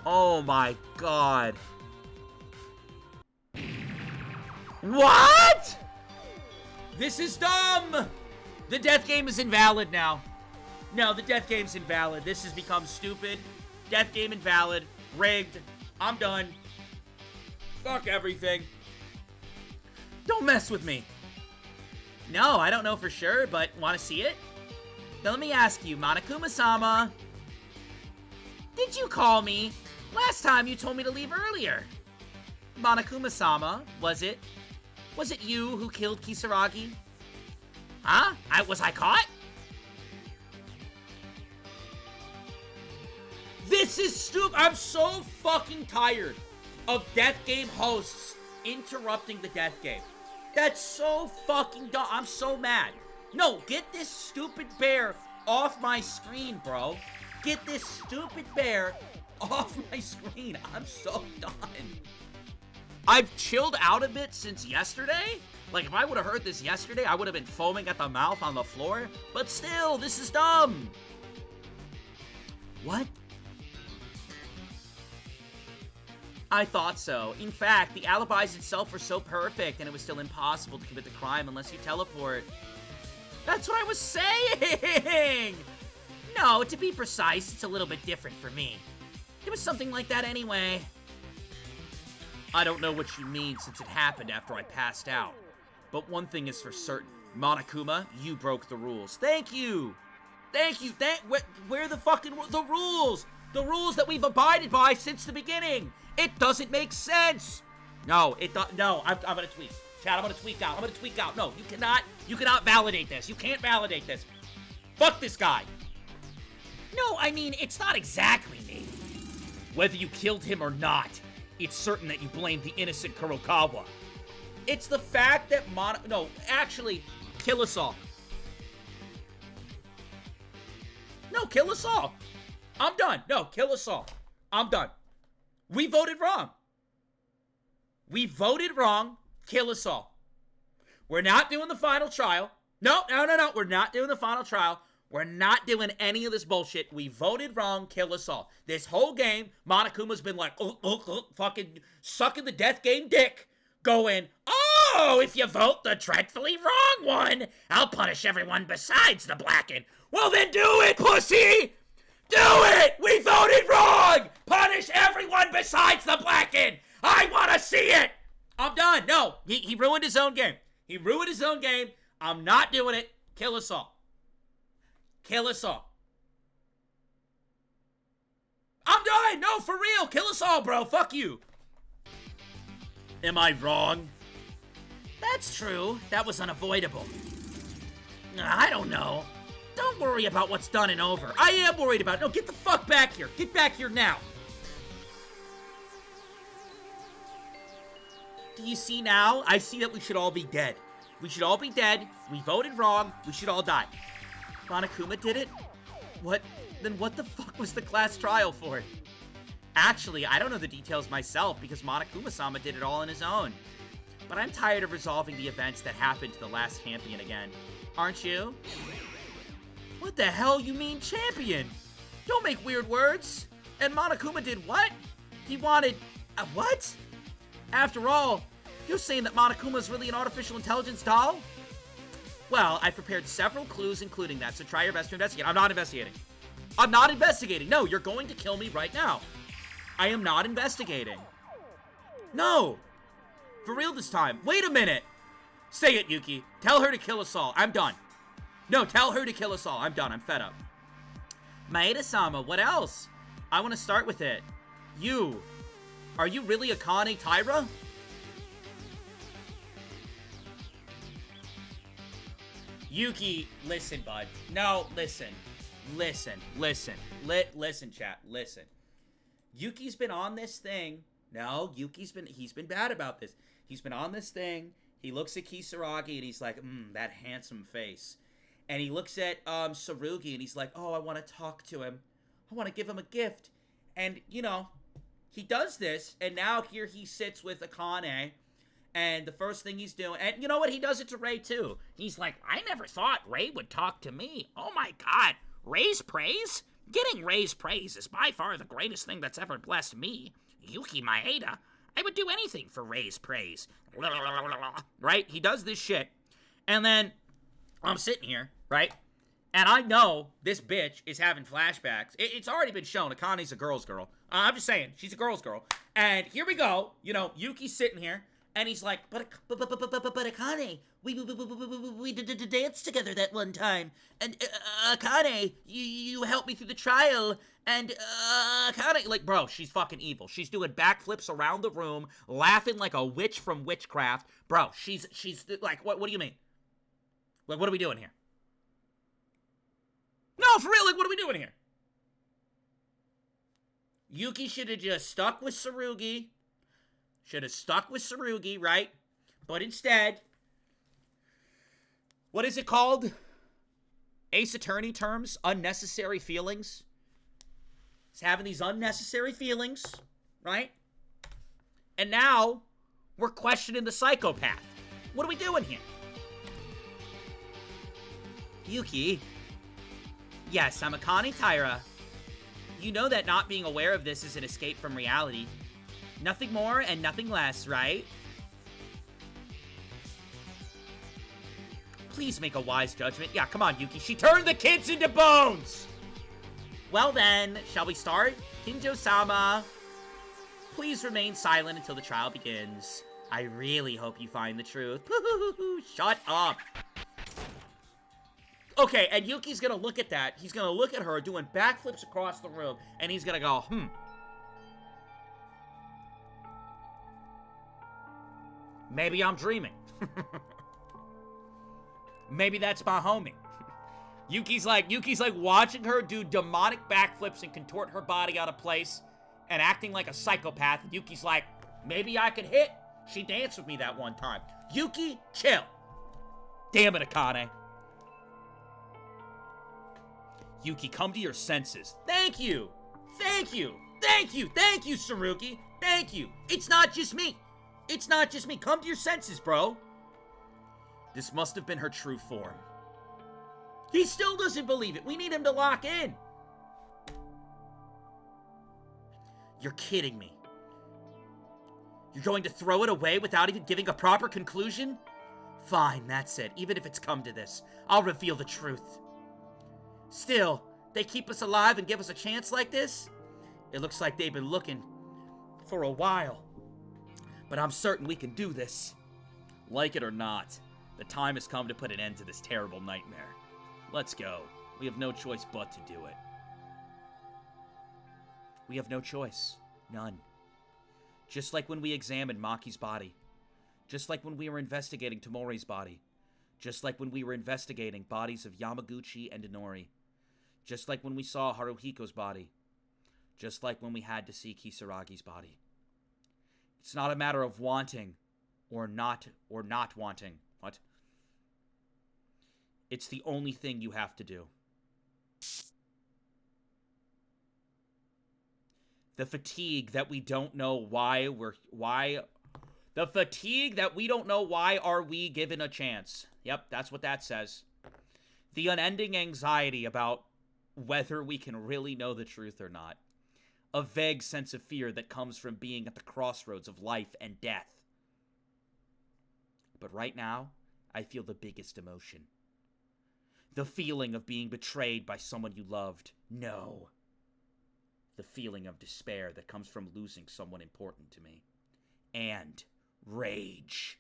Oh my god. What?! This is dumb! The death game is invalid now. No, the death game's invalid. This has become stupid. Death game invalid. Rigged. I'm done. Fuck everything. Don't mess with me. No, I don't know for sure, but want to see it? Now let me ask you, Monokuma-sama. Did you call me? Last time you told me to leave earlier. Monokuma-sama, was it? Was it you who killed Kisaragi? Huh? Was I caught? This is stupid. I'm so fucking tired of death game hosts interrupting the death game. That's so fucking dumb. I'm so mad. No, get this stupid bear off my screen, bro. Get this stupid bear off my screen. I'm so done. I've chilled out a bit since yesterday. Like, if I would have heard this yesterday, I would have been foaming at the mouth on the floor. But still, this is dumb. What? I thought so. In fact, the alibis itself were so perfect, and it was still impossible to commit the crime unless you teleport. That's what I was saying! No, to be precise, it's a little bit different for me. It was something like that anyway. I don't know what you mean since it happened after I passed out. But one thing is for certain. Monokuma, you broke the rules. Thank you! Thank you! Where the fucking... The rules! The rules that we've abided by since the beginning! It doesn't make sense! No, no, I'm gonna tweak. Chad, I'm gonna tweak out. I'm gonna tweak out. No, you cannot validate this. You can't validate this. Fuck this guy. No, I mean, it's not exactly me. Whether you killed him or not, it's certain that you blamed the innocent Kurokawa. It's the fact that no, actually, kill us all. No, kill us all. I'm done. No, kill us all. I'm done. We voted wrong. We voted wrong. Kill us all. We're not doing the final trial. No. We're not doing the final trial. We're not doing any of this bullshit. We voted wrong. Kill us all. This whole game, Monokuma's been like, fucking sucking the death game dick. Going, oh, if you vote the dreadfully wrong one, I'll punish everyone besides the blackened. Well, then do it, pussy! Do it! We voted wrong! Punish everyone besides the blackened! I want to see it! I'm done. No, he ruined his own game. He ruined his own game. I'm not doing it. Kill us all. Kill us all. I'm done. No, for real. Kill us all, bro. Fuck you. Am I wrong? That's true. That was unavoidable. I don't know. Don't worry about what's done and over. I am worried about it. No, get the fuck back here. Get back here now. Do you see now? I see that we should all be dead. We should all be dead. We voted wrong. We should all die. Monokuma did it? What Then what the fuck was the class trial for? Actually, I don't know the details myself because Monokuma-sama did it all on his own. But I'm tired of resolving the events that happened to the last champion again. Aren't you? What the hell you mean champion? Don't make weird words. And Monokuma did what? He wanted... a what? After all, you're saying that Monokuma's really an artificial intelligence doll? Well, I've prepared several clues including that, so try your best to investigate. I'm not investigating. I'm not investigating. No, you're going to kill me right now. I am not investigating. No. For real this time. Wait a minute. Say it, Yuki. Tell her to kill us all. I'm done. No, tell her to kill us all. I'm done. I'm fed up. Maeda-sama, what else? I want to start with it. You. Are you really Akane Taira? Yuki, listen, bud. No, listen. Listen, chat. Listen. Yuki's been on this thing. No, he's been bad about this. He's been on this thing. He looks at Kisaragi and he's like, that handsome face. And he looks at Tsurugi and he's like, oh, I want to talk to him. I want to give him a gift. And, you know, he does this, and now here he sits with Akane, and the first thing he's doing, and you know what? He does it to Rei, too. He's like, I never thought Rei would talk to me. Oh my god, Rei's praise? Getting Rei's praise is by far the greatest thing that's ever blessed me. Yuki Maeda. I would do anything for Rei's praise. Right? He does this shit, and then I'm sitting here, right? And I know this bitch is having flashbacks. It's already been shown. Akane's a girl's girl. I'm just saying, she's a girl's girl. And here we go. You know, Yuki's sitting here, and he's like, but Akane, we did dance together that one time. And Akane, you helped me through the trial. And Akane, like, bro, she's fucking evil. She's doing backflips around the room, laughing like a witch from witchcraft. Bro, she's like, what do you mean? Like, what are we doing here? No, for real, like, what are we doing here? Yuki should have just stuck with Tsurugi. Right? But instead, what is it called? Ace Attorney terms? Unnecessary feelings. He's having these unnecessary feelings, right? And now, we're questioning the psychopath. What are we doing here? Yuki... Yes, I'm Akane Taira. You know that not being aware of this is an escape from reality. Nothing more and nothing less, right? Please make a wise judgment. Yeah, come on, Yuki. She turned the kids into bones! Well then, shall we start? Kinjo-sama, please remain silent until the trial begins. I really hope you find the truth. Shut up. Okay, and Yuki's gonna look at that. He's gonna look at her doing backflips across the room, and he's gonna go, maybe I'm dreaming. Maybe that's my homie. Yuki's like watching her do demonic backflips and contort her body out of place and acting like a psychopath. Yuki's like, maybe I could hit. She danced with me that one time. Yuki, chill. Damn it, Akane. Yuki, come to your senses. Thank you, Tsurugi. Thank you. It's not just me. Come to your senses, bro. This must have been her true form. He still doesn't believe it. We need him to lock in. You're kidding me. You're going to throw it away without even giving a proper conclusion? Fine, that's it. Even if it's come to this, I'll reveal the truth. Still, they keep us alive and give us a chance like this? It looks like they've been looking for a while. But I'm certain we can do this. Like it or not, the time has come to put an end to this terrible nightmare. Let's go. We have no choice but to do it. We have no choice. None. Just like when we examined Maki's body. Just like when we were investigating Tomori's body. Just like when we were investigating bodies of Yamaguchi and Inori. Just like when we saw Haruhiko's body. Just like when we had to see Kisaragi's body. It's not a matter of wanting or not wanting. What? It's the only thing you have to do. The fatigue that we don't know why the fatigue that we don't know why are we given a chance. Yep, that's what that says. The unending anxiety about whether we can really know the truth or not. A vague sense of fear that comes from being at the crossroads of life and death. But right now, I feel the biggest emotion. The feeling of being betrayed by someone you loved. No. The feeling of despair that comes from losing someone important to me. And rage.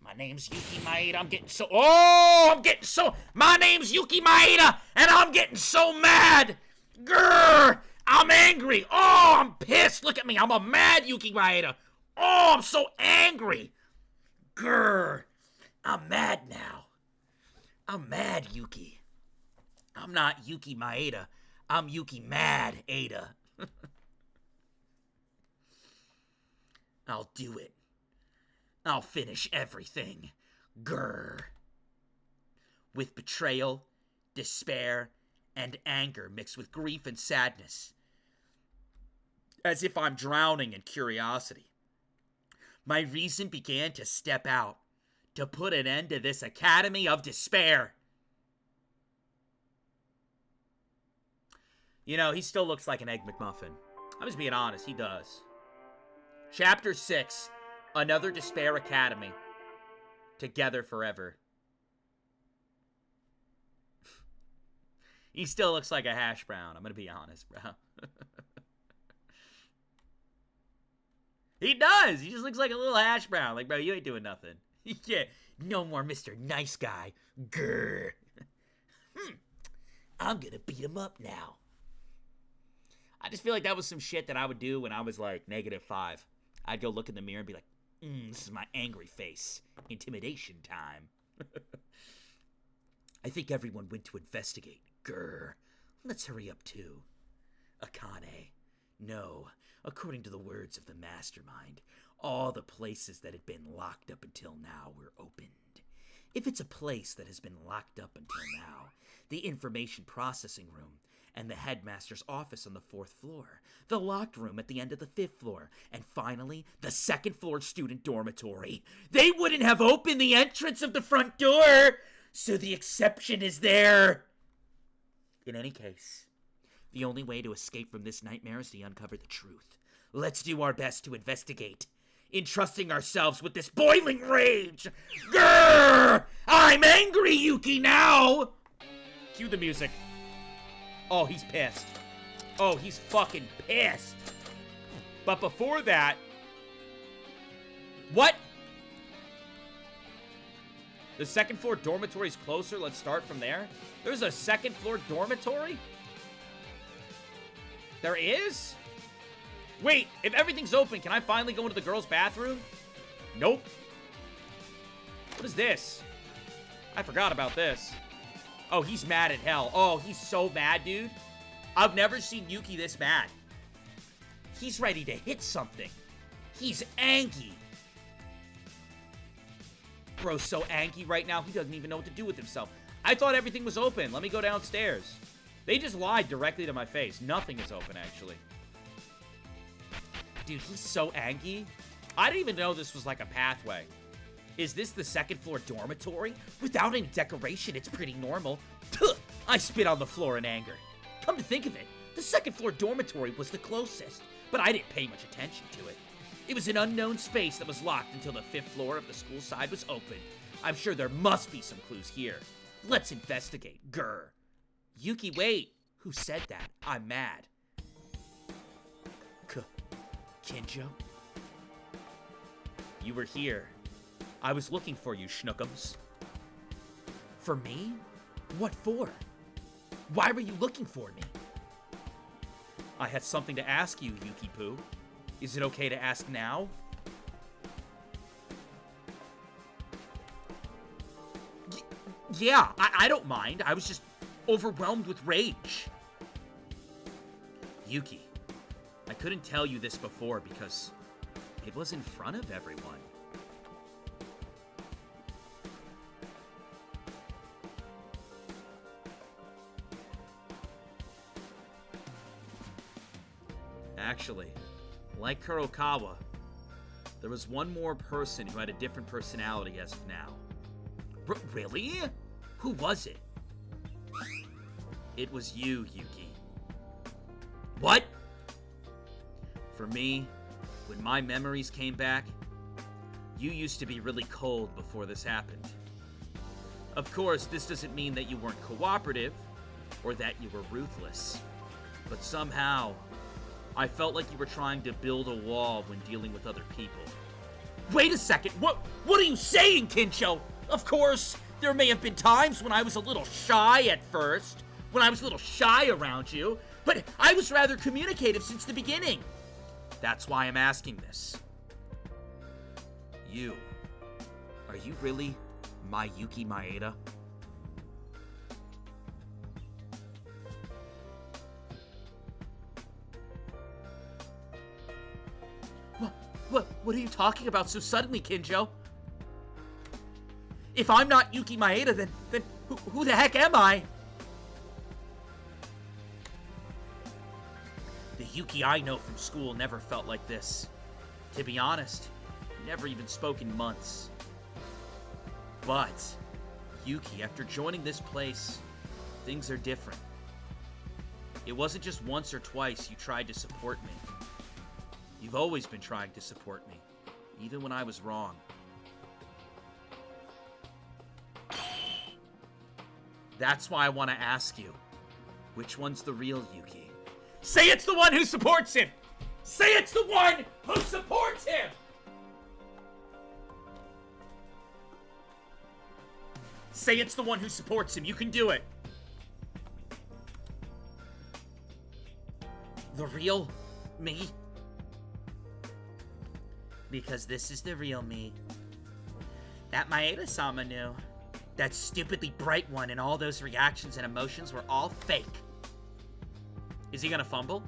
My name's Yuki Maeda, my name's Yuki Maeda, and I'm getting so mad! Grrr! I'm angry! Oh, I'm pissed! Look at me, I'm a mad Yuki Maeda! Oh, I'm so angry! Grrr! I'm mad now. I'm mad, Yuki. I'm not Yuki Maeda, I'm Yuki Mad Ada. I'll do it. I'll finish everything. Grrr. With betrayal, despair, and anger mixed with grief and sadness. As if I'm drowning in curiosity. My reason began to step out, to put an end to this academy of despair. You know, he still looks like an Egg McMuffin. I'm just being honest, he does. Chapter 6, Another Despair Academy. Together forever. He still looks like a hash brown, I'm gonna be honest, bro. He does! He just looks like a little hash brown. Like, bro, you ain't doing nothing. Yeah, no more Mr. Nice Guy. Grr. I'm gonna beat him up now. I just feel like that was some shit that I would do when I was like -5. I'd go look in the mirror and be like, this is my angry face. Intimidation time. I think everyone went to investigate. Grr. Let's hurry up too. Akane. No. According to the words of the mastermind, all the places that had been locked up until now were opened. If it's a place that has been locked up until now, the information processing room, and the headmaster's office on the 4th floor, the locked room at the end of the 5th floor, and finally, the 2nd floor student dormitory. They wouldn't have opened the entrance of the front door, so the exception is there. In any case, the only way to escape from this nightmare is to uncover the truth. Let's do our best to investigate, entrusting ourselves with this boiling rage. Grrr! I'm angry, Yuki, now! Cue the music. Oh, he's pissed. Oh, he's fucking pissed. But before that... What? The 2nd floor dormitory is closer. Let's start from there. There's a 2nd floor dormitory? There is? Wait, if everything's open, can I finally go into the girls' bathroom? Nope. What is this? I forgot about this. Oh, he's mad at hell. Oh, he's so mad, dude. I've never seen Yuki this mad. He's ready to hit something. He's angry. Bro's so angry right now, he doesn't even know what to do with himself. I thought everything was open. Let me go downstairs. They just lied directly to my face. Nothing is open, actually. Dude, he's so angry. I didn't even know this was like a pathway. Is this the 2nd floor dormitory? Without any decoration, it's pretty normal. Tuh! I spit on the floor in anger. Come to think of it, the 2nd floor dormitory was the closest, but I didn't pay much attention to it. It was an unknown space that was locked until the 5th floor of the school side was open. I'm sure there must be some clues here. Let's investigate. Grr. Yuki, wait. Who said that? I'm mad. Kinjo? You were here. I was looking for you, Schnookums. For me? What for? Why were you looking for me? I had something to ask you, Yuki-poo. Is it okay to ask now? Yeah, I don't mind. I was just overwhelmed with rage. Yuki, I couldn't tell you this before because it was in front of everyone. Actually, like Kurokawa, there was one more person who had a different personality as of now. Really? Who was it? It was you, Yuki. What? For me, when my memories came back, you used to be really cold before this happened. Of course, this doesn't mean that you weren't cooperative, or that you were ruthless. But somehow, I felt like you were trying to build a wall when dealing with other people. Wait a second, what are you saying, Kincho? Of course, there may have been times when I was a little shy at first, when I was a little shy around you, but I was rather communicative since the beginning. That's why I'm asking this. Are you really my Yuki Maeda? What are you talking about so suddenly, Kinjo? If I'm not Yuki Maeda, then who the heck am I? The Yuki I know from school never felt like this. To be honest, never even spoke in months. But, Yuki, after joining this place, things are different. It wasn't just once or twice you tried to support me. You've always been trying to support me, even when I was wrong. That's why I want to ask you, which one's the real Yuki? Say it's the one who supports him! Say it's the one who supports him! Say it's the one who supports him. You can do it. The real me? Because this is the real me. That Maeda-sama knew. That stupidly bright one, and all those reactions and emotions were all fake. Is he gonna fumble?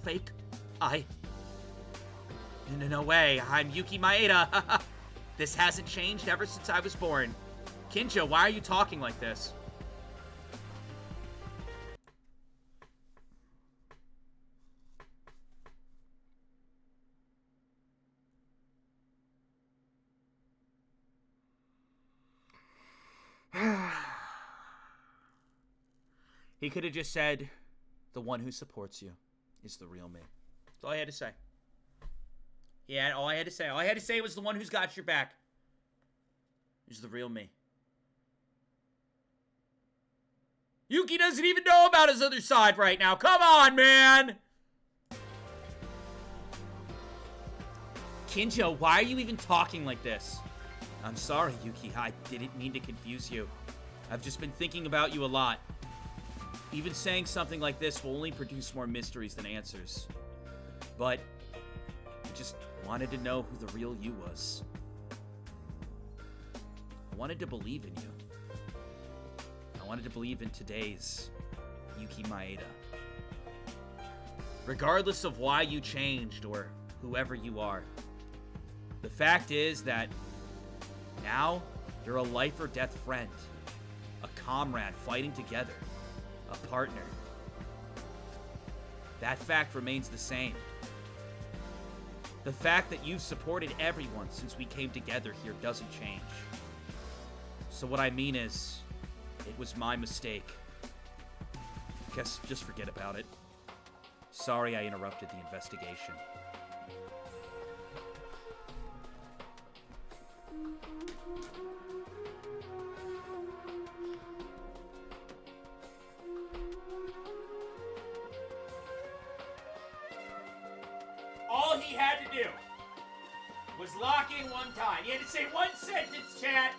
Fake? No way. I'm Yuki Maeda. This hasn't changed ever since I was born. Kinjo, why are you talking like this? He could have just said, the one who supports you is the real me. That's all I had to say. Yeah, all I had to say. All I had to say was the one who's got your back is the real me. Yuki doesn't even know about his other side right now. Come on, man! Kinjo, why are you even talking like this? I'm sorry, Yuki. I didn't mean to confuse you. I've just been thinking about you a lot. Even saying something like this will only produce more mysteries than answers. But I just wanted to know who the real you was. I wanted to believe in you. I wanted to believe in today's Yuki Maeda. Regardless of why you changed or whoever you are, the fact is that now you're a life or death friend, a comrade fighting together, a partner. That fact remains the same. The fact that you've supported everyone since we came together here doesn't change. So what I mean is, it was my mistake. Guess just forget about it. Sorry I interrupted the investigation. All he had to do was lock in one time. He had to say one sentence, chat.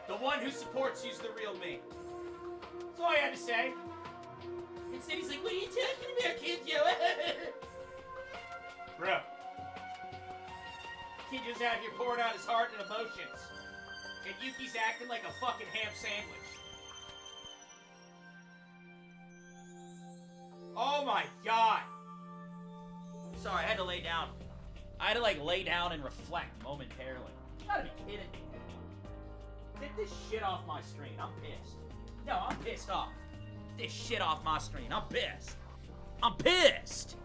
The one who supports you's the real me. That's all I had to say. Instead, he's like, what are you talking about, Kinjo? Bro. Kinjo's out here pouring out his heart and emotions. And Yuki's acting like a fucking ham sandwich. Oh my god. Sorry, I had to lay down. I had to, lay down and reflect momentarily. You gotta be kidding me. Get this shit off my screen. I'm pissed. No, I'm pissed off. this shit off my screen. I'm pissed. I'm pissed.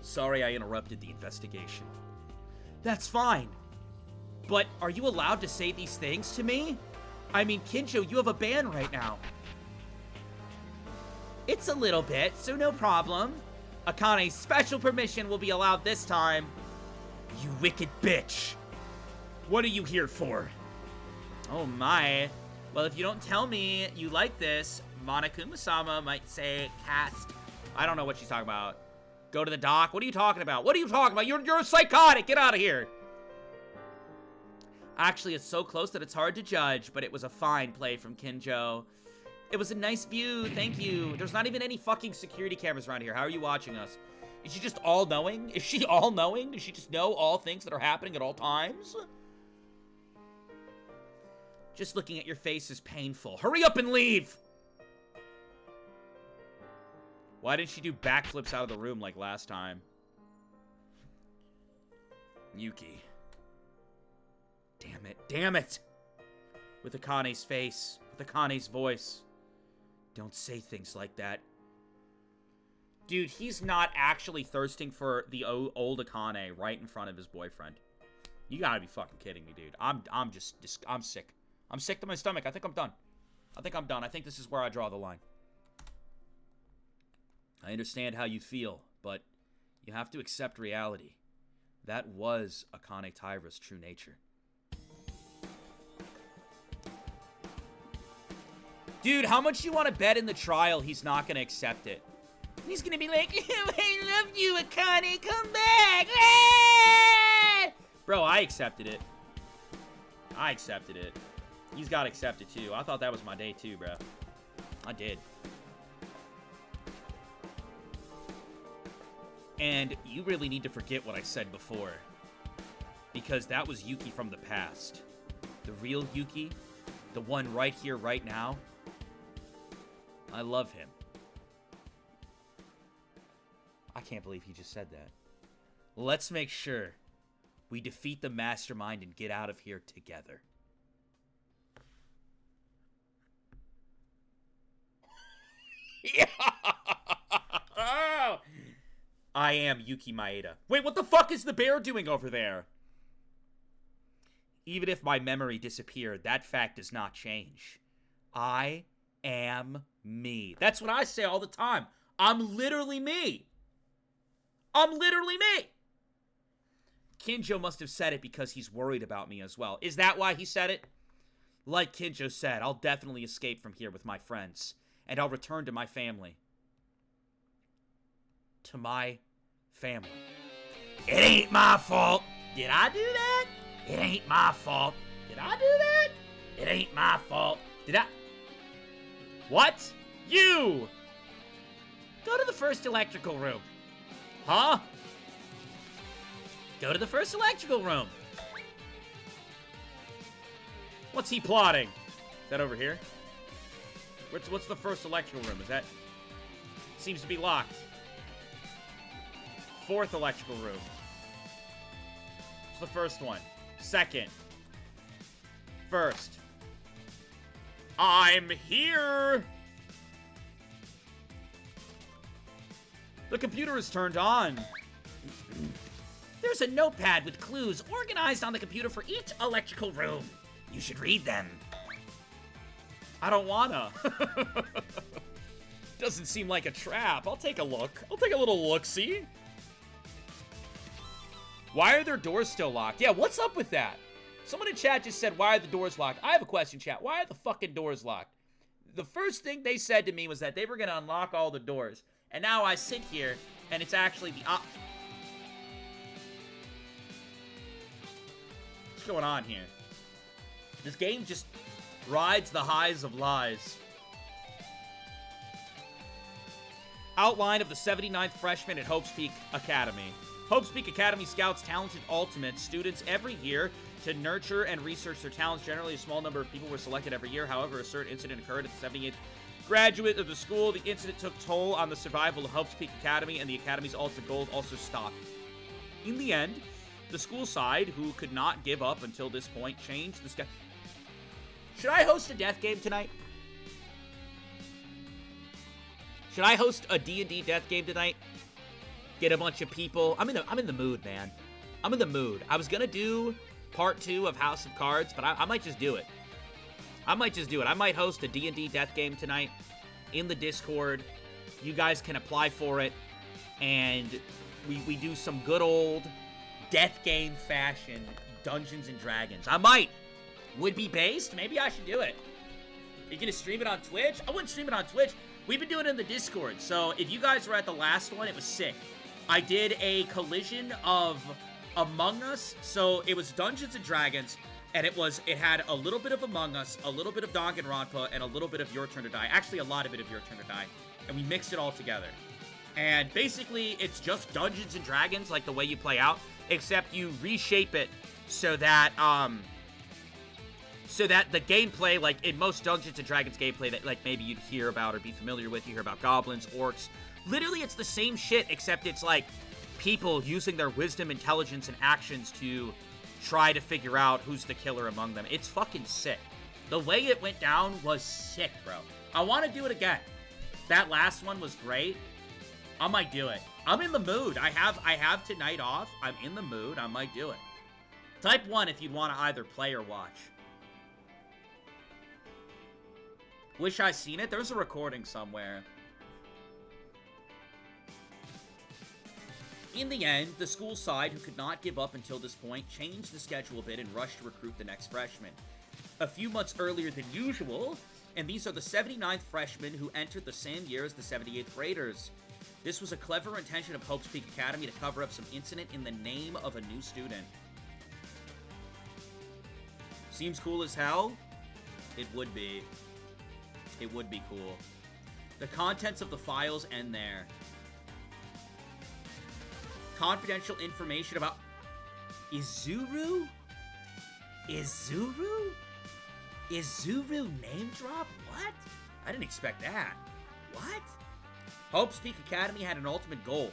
Sorry I interrupted the investigation. That's fine. But are you allowed to say these things to me? I mean, Kinjo, you have a ban right now. It's a little bit, so no problem. Akane's special permission will be allowed this time. You wicked bitch. What are you here for? Oh my. Well, if you don't tell me you like this, Monokuma-sama might say cast. I don't know what she's talking about. Go to the dock. What are you talking about? What are you talking about? You're psychotic. Get out of here. Actually, it's so close that it's hard to judge, but it was a fine play from Kinjo. It was a nice view. Thank you. There's not even any fucking security cameras around here. How are you watching us? Is she just all-knowing? Is she all-knowing? Does she just know all things that are happening at all times? Just looking at your face is painful. Hurry up and leave! Why didn't she do backflips out of the room like last time? Yuki. Damn it. Damn it! With Akane's face. With Akane's voice. Don't say things like that. Dude, he's not actually thirsting for the old Akane right in front of his boyfriend. You gotta be fucking kidding me, dude. I'm sick. I'm sick to my stomach. I think I'm done. I think this is where I draw the line. I understand how you feel, but you have to accept reality. That was Akane Taira's true nature. Dude, how much you want to bet in the trial he's not going to accept it? He's going to be like, oh, I love you, Akane, come back! Ah! Bro, I accepted it. He's got to accept it, too. I thought that was my day, too, bro. I did. And you really need to forget what I said before. Because that was Yuki from the past. The real Yuki, the one right here, right now, I love him. I can't believe he just said that. Let's make sure we defeat the mastermind and get out of here together. Yeah. I am Yuki Maeda. Wait, what the fuck is the bear doing over there? Even if my memory disappeared, that fact does not change. I am me. That's what I say all the time. I'm literally me. Kinjo must have said it because he's worried about me as well. Is that why he said it? Like Kinjo said, I'll definitely escape from here with my friends. And I'll return to my family. To my family. It ain't my fault. Did I do that? It ain't my fault. Did I do that? It ain't my fault. Did I? What? You! Go to the first electrical room. Huh? Go to the first electrical room. What's he plotting? Is that over here? What's the first electrical room? Is that... Seems to be locked. Fourth electrical room. What's the first one? Second. First. I'm here! The computer is turned on. There's a notepad with clues organized on the computer for each electrical room. You should read them. I don't wanna. Doesn't seem like a trap. I'll take a look. I'll take a little look-see. Why are their doors still locked? Yeah, what's up with that? Someone in chat just said, why are the doors locked? I have a question, chat. Why are the fucking doors locked? The first thing they said to me was that they were going to unlock all the doors. And now I sit here, and it's actually the What's going on here? This game just rides the highs of lies. Outline of the 79th freshman at Hope's Peak Academy. Hope's Peak Academy scouts talented ultimate students every year to nurture and research their talents. Generally, a small number of people were selected every year. However, a certain incident occurred at the 78th graduate of the school. The incident took toll on the survival of Hope's Peak Academy, and the Academy's ultimate goals also stopped. In the end, the school side, who could not give up until this point, changed Should I host a death game tonight? Should I host a D&D death game tonight? Get a bunch of people. I'm in the mood, man. I'm in the mood. I was gonna do part 2 of House of Cards, but I might just do it. I might host a D&D death game tonight in the Discord. You guys can apply for it, and we do some good old death game fashion Dungeons and Dragons. I might. Would be based? Maybe I should do it. Are you gonna stream it on Twitch? I wouldn't stream it on Twitch. We've been doing it in the Discord, so if you guys were at the last one, it was sick. I did a collision of Among Us, so it was Dungeons and Dragons, and it had a little bit of Among Us, a little bit of Danganronpa, and a little bit of Your Turn to Die. Actually, a lot of it of Your Turn to Die, and we mixed it all together. And basically, it's just Dungeons and Dragons, like the way you play out, except you reshape it so that the gameplay, like in most Dungeons & Dragons gameplay that like maybe you'd hear about or be familiar with, you hear about goblins, orcs. Literally, it's the same shit, except it's like people using their wisdom, intelligence, and actions to try to figure out who's the killer among them. It's fucking sick. The way it went down was sick, bro. I want to do it again. That last one was great. I might do it. I'm in the mood. I have tonight off. I'm in the mood. I might do it. Type 1 if you'd want to either play or watch. Wish I seen it. There's a recording somewhere. In the end, the school side, who could not give up until this point, changed the schedule a bit and rushed to recruit the next freshman. A few months earlier than usual, and these are the 79th freshmen who entered the same year as the 78th graders. This was a clever intention of Hope's Peak Academy to cover up some incident in the name of a new student. Seems cool as hell? It would be. It would be cool. The contents of the files end there. Confidential information about Izuru? Izuru? Izuru name drop? What? I didn't expect that. What? Hope's Peak Academy had an ultimate goal.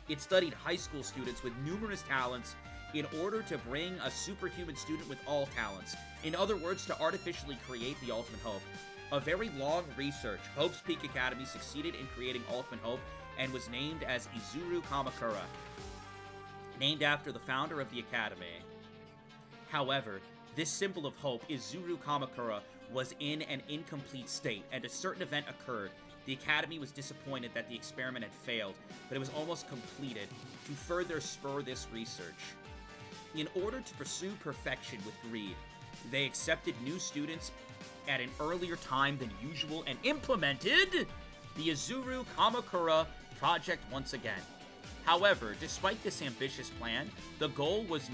It studied high school students with numerous talents in order to bring a superhuman student with all talents. In other words, to artificially create the ultimate Hope. A very long research, Hope's Peak Academy succeeded in creating Ultimate Hope and was named as Izuru Kamakura, named after the founder of the Academy. However, this symbol of hope, Izuru Kamakura, was in an incomplete state, and a certain event occurred. The Academy was disappointed that the experiment had failed, but it was almost completed to further spur this research. In order to pursue perfection with greed, they accepted new students at an earlier time than usual and implemented the Izuru Kamakura project once again. However, despite this ambitious plan, the goal was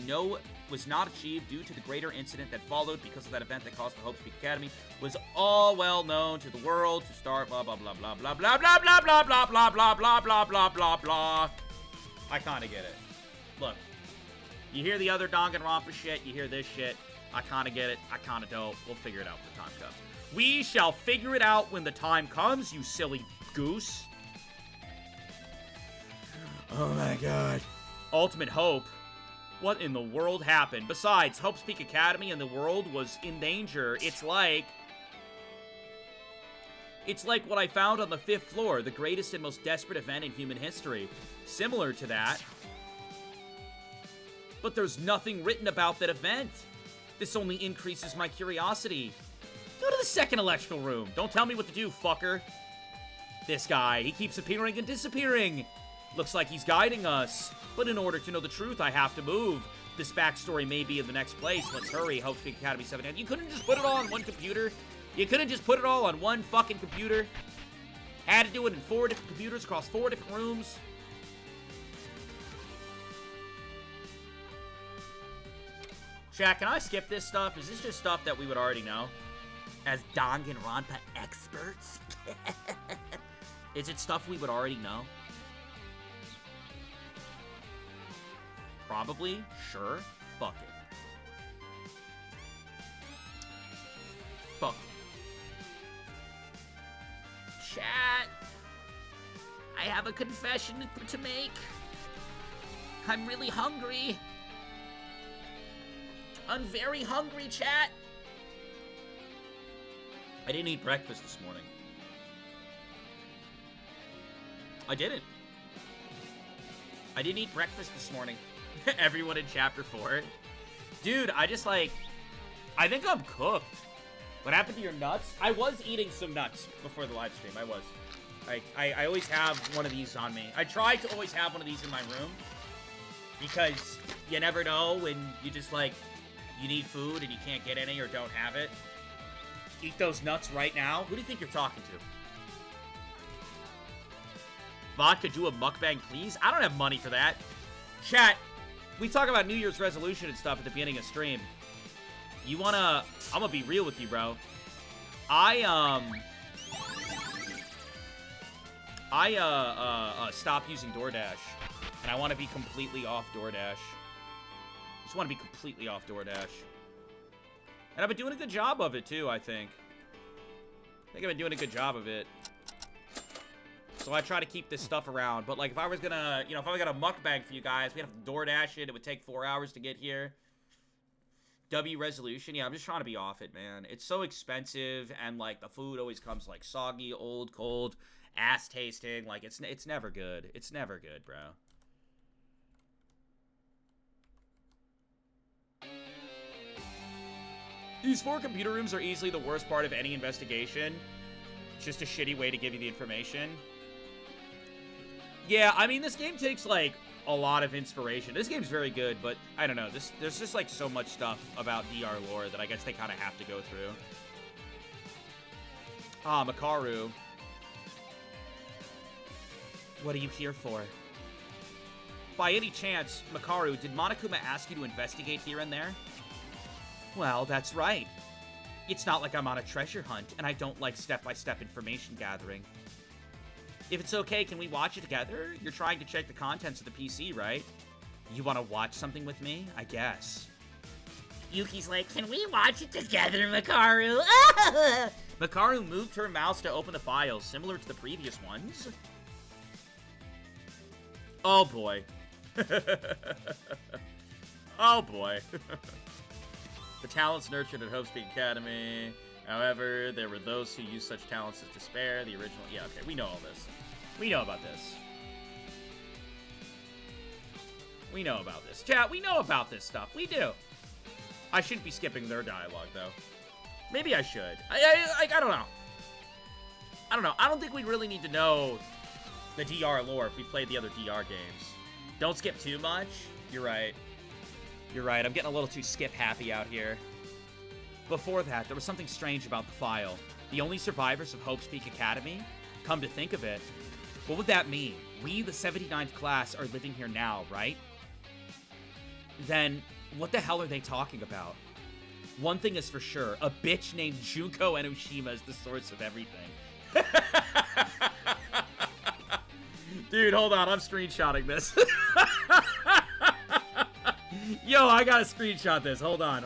not achieved due to the greater incident that followed because of that event that caused the Hope's Peak Academy was all well known to the world to start blah blah blah blah blah blah blah blah blah blah blah blah blah blah blah blah blah. I kinda get it. Look, you hear the other Danganronpa shit, you hear this shit. I kinda get it, I kinda don't. We'll figure it out when the time comes. We shall figure it out when the time comes, you silly goose. Oh my god. Ultimate Hope. What in the world happened? Besides, Hope's Peak Academy and the world was in danger. It's like what I found on the 5th floor, the greatest and most desperate event in human history. Similar to that. But there's nothing written about that event. This only increases my curiosity. Go to the second electrical room. Don't tell me what to do, fucker. This guy, he keeps appearing and disappearing. Looks like he's guiding us. But in order to know the truth, I have to move. This backstory may be in the next place. Let's hurry. Hope's Peak Academy 7. You couldn't just put it all on one computer? You couldn't just put it all on one fucking computer? Had to do it in 4 different computers across 4 different rooms? Chat, can I skip this stuff? Is this just stuff that we would already know? As Danganronpa experts? Is it stuff we would already know? Probably. Sure. Fuck it. Fuck it. Chat. I have a confession to make. I'm really hungry. I'm very hungry, chat. I didn't eat breakfast this morning. I didn't. I didn't eat breakfast this morning. Everyone in chapter 4. Dude, I just like... I think I'm cooked. What happened to your nuts? I was eating some nuts before the live stream. I was. I always have one of these on me. I try to always have one of these in my room. Because you never know when you just like... You need food and you can't get any or don't have it. Eat those nuts right now. Who do you think you're talking to? Vodka, do a mukbang, please? I don't have money for that. Chat, we talk about New Year's resolution and stuff at the beginning of stream. You wanna... I'm gonna be real with you, bro. I stopped using DoorDash. And I want to be completely off DoorDash. Just want to be completely off DoorDash. And I've been doing a good job of it, too, I think. I think I've been doing a good job of it. So I try to keep this stuff around. But, like, if I was gonna, you know, if I was gonna mukbang for you guys, we'd have to DoorDash it. It would take 4 hours to get here. W resolution. Yeah, I'm just trying to be off it, man. It's so expensive, and, like, the food always comes, like, soggy, old, cold, ass-tasting. Like, it's never good. It's never good, bro. These 4 computer rooms are easily the worst part of any investigation. It's just a shitty way to give you the information. Yeah, I mean, this game takes, like, a lot of inspiration. This game's very good, but I don't know. There's just, like, so much stuff about DR lore that I guess they kind of have to go through. Ah, Makaru. What are you here for? By any chance, Makaru, did Monokuma ask you to investigate here and there? Well, that's right. It's not like I'm on a treasure hunt, and I don't like step-by-step information gathering. If it's okay, can we watch it together? You're trying to check the contents of the PC, right? You want to watch something with me? I guess. Yuki's like, can we watch it together, Makaru? Makaru moved her mouse to open the files, similar to the previous ones. Oh, boy. Oh, boy. The talents nurtured at Hopespeak Academy. However, there were those who used such talents as despair. The original... Yeah, okay, we know all this. We know about this. We know about this. Chat, we know about this stuff. We do. I shouldn't be skipping their dialogue, though. Maybe I should. I don't know. I don't know. I don't think we really need to know the DR lore if we played the other DR games. Don't skip too much. You're right. You're right, I'm getting a little too skip-happy out here. Before that, there was something strange about the file. The only survivors of Hopespeak Academy? Come to think of it, what would that mean? We, the 79th class, are living here now, right? Then, what the hell are they talking about? One thing is for sure, a bitch named Junko Enoshima is the source of everything. Dude, hold on, I'm screenshotting this. Yo, I gotta screenshot this. Hold on.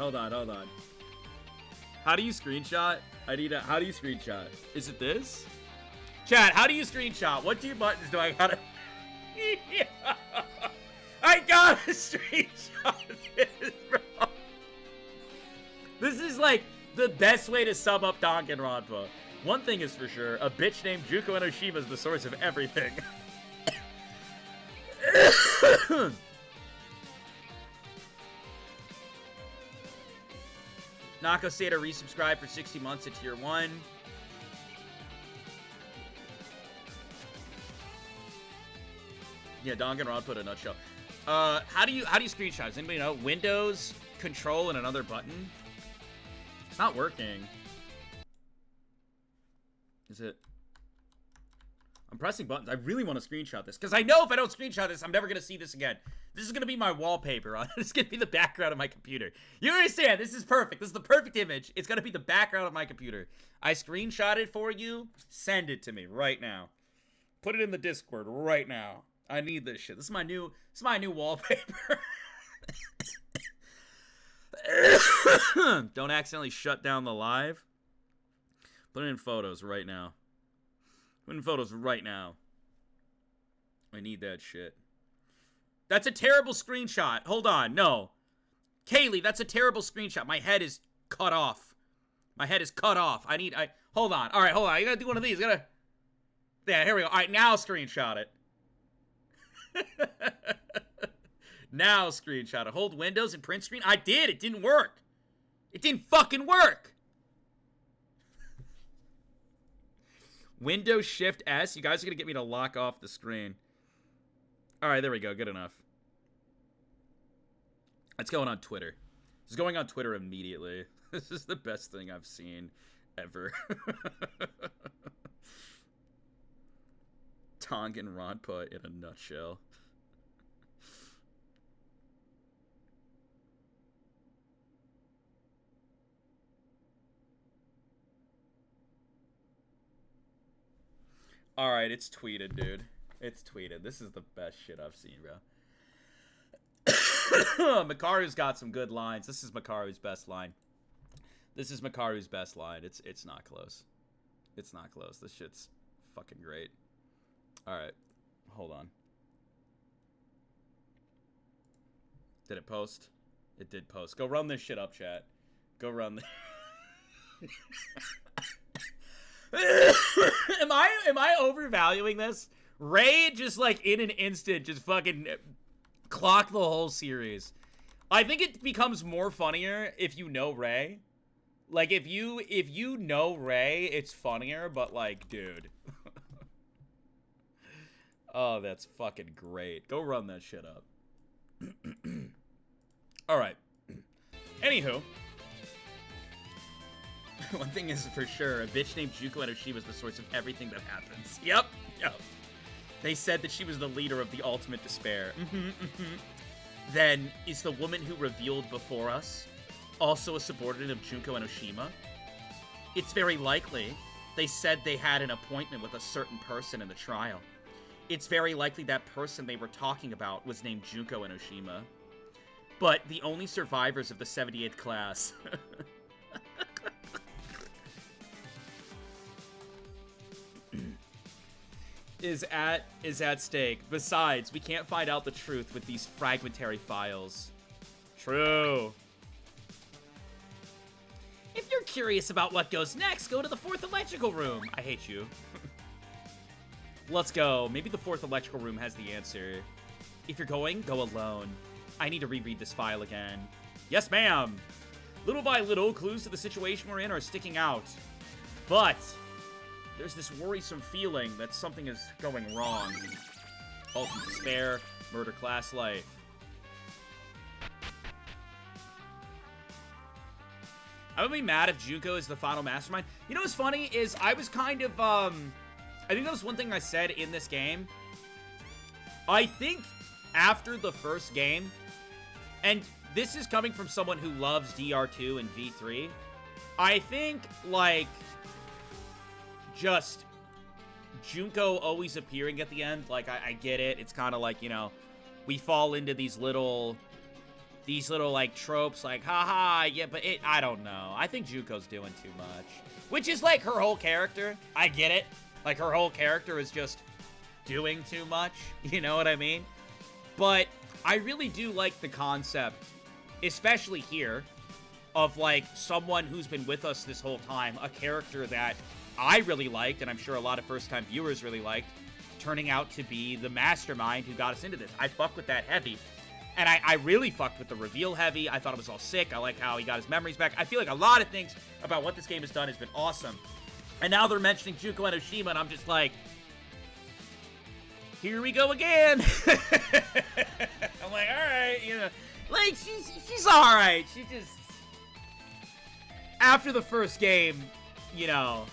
How do you screenshot? How do you screenshot? Is it this? Chat, how do you screenshot? What 2 buttons do I gotta... I gotta screenshot this, bro. This is like the best way to sum up Danganronpa. One thing is for sure, a bitch named Junko Enoshima is the source of everything. Nako Seda resubscribed for 60 months at tier 1. Yeah, Danganronpa in a nutshell. How do you screenshot? Does anybody know? Windows, Control, and another button? It's not working. Is it? I'm pressing buttons. I really want to screenshot this, because I know if I don't screenshot this, I'm never going to see this again. This is going to be my wallpaper. This is going to be the background of my computer. You understand? This is perfect. This is the perfect image. It's going to be the background of my computer. I screenshot it for you. Send it to me right now. Put it in the Discord right now. I need this shit. This is my new wallpaper. Don't accidentally shut down the live. Put it in photos right now. Put in photos right now. I need that shit. That's a terrible screenshot. Hold on. No. Kaylee, that's a terrible screenshot. My head is cut off. My head is cut off. Hold on. All right, hold on. You gotta do one of these. You gotta... Yeah, here we go. All right, now screenshot it. Now screenshot it. Hold Windows and print screen. I did. It didn't work. It didn't fucking work. Windows Shift S. You guys are gonna get me to lock off the screen. All right, there we go. Good enough. It's going on Twitter. It's going on Twitter immediately. This is the best thing I've seen ever. Danganronpa in a nutshell. Alright, it's tweeted, dude. It's tweeted. This is the best shit I've seen, bro. Makaru's got some good lines. This is Makaru's best line. This is Makaru's best line. It's not close. It's not close. This shit's fucking great. Alright. Hold on. Did it post? It did post. Go run this shit up, chat. Go run this. Am I overvaluing this? Ray just like in an instant just fucking clocked the whole series. I think it becomes more funnier if you know Ray. Like if you know Ray, it's funnier, but like, dude. Oh, that's fucking great. Go run that shit up. Alright. Anywho. One thing is for sure, a bitch named Juko Enoshima is the source of everything that happens. Yep. They said that she was the leader of the ultimate despair. Then, is the woman who revealed before us also a subordinate of Junko Enoshima? It's very likely. They said they had an appointment with a certain person in the trial. It's very likely that person they were talking about was named Junko Enoshima. But the only survivors of the 78th class... is at stake. Besides, we can't find out the truth with these fragmentary files. True. If you're curious about what goes next, go to the 4th electrical room. I hate you. Let's go. Maybe the 4th electrical room has the answer. If you're going, go alone. I need to reread this file again. Yes, ma'am. Little by little, clues to the situation we're in are sticking out. But there's this worrisome feeling that something is going wrong. Ultimate despair, murder class life. I would be mad if Junko is the final mastermind. You know what's funny is I was kind of, I think that was one thing I said in this game. I think after the first game, and this is coming from someone who loves DR2 and V3, I think, like, just Junko always appearing at the end, like, I get it. It's kind of like, you know, we fall into these little, like, tropes, like, haha, yeah, but I don't know. I think Junko's doing too much. Which is, like, her whole character. I get it. Like, her whole character is just doing too much. You know what I mean? But I really do like the concept, especially here, of, like, someone who's been with us this whole time, a character that I really liked, and I'm sure a lot of first-time viewers really liked, turning out to be the mastermind who got us into this. I fuck with that heavy. And I really fucked with the reveal heavy. I thought it was all sick. I like how he got his memories back. I feel like a lot of things about what this game has done has been awesome. And now they're mentioning Junko Enoshima, and I'm just like, here we go again. I'm like, all right, you know, like, she's all right. She just, after the first game, you know,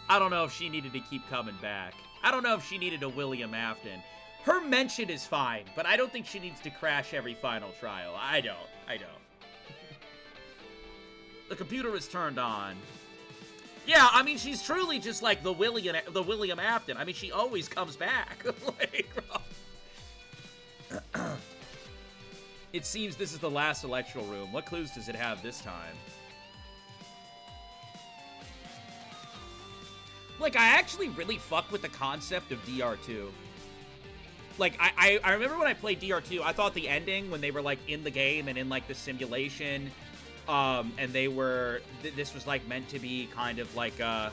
I don't know if she needed to keep coming back. I don't know if she needed a William Afton. Her mention is fine, but I don't think she needs to crash every final trial. I don't. The computer is turned on. Yeah, I mean, she's truly just like the William Afton. I mean, she always comes back. Like, it seems this is the last electoral room. What clues does it have this time? Like, I actually really fuck with the concept of DR2. Like, I remember when I played DR2, I thought the ending, when they were, like, in the game and in, like, the simulation, And they were, this was like meant to be kind of like a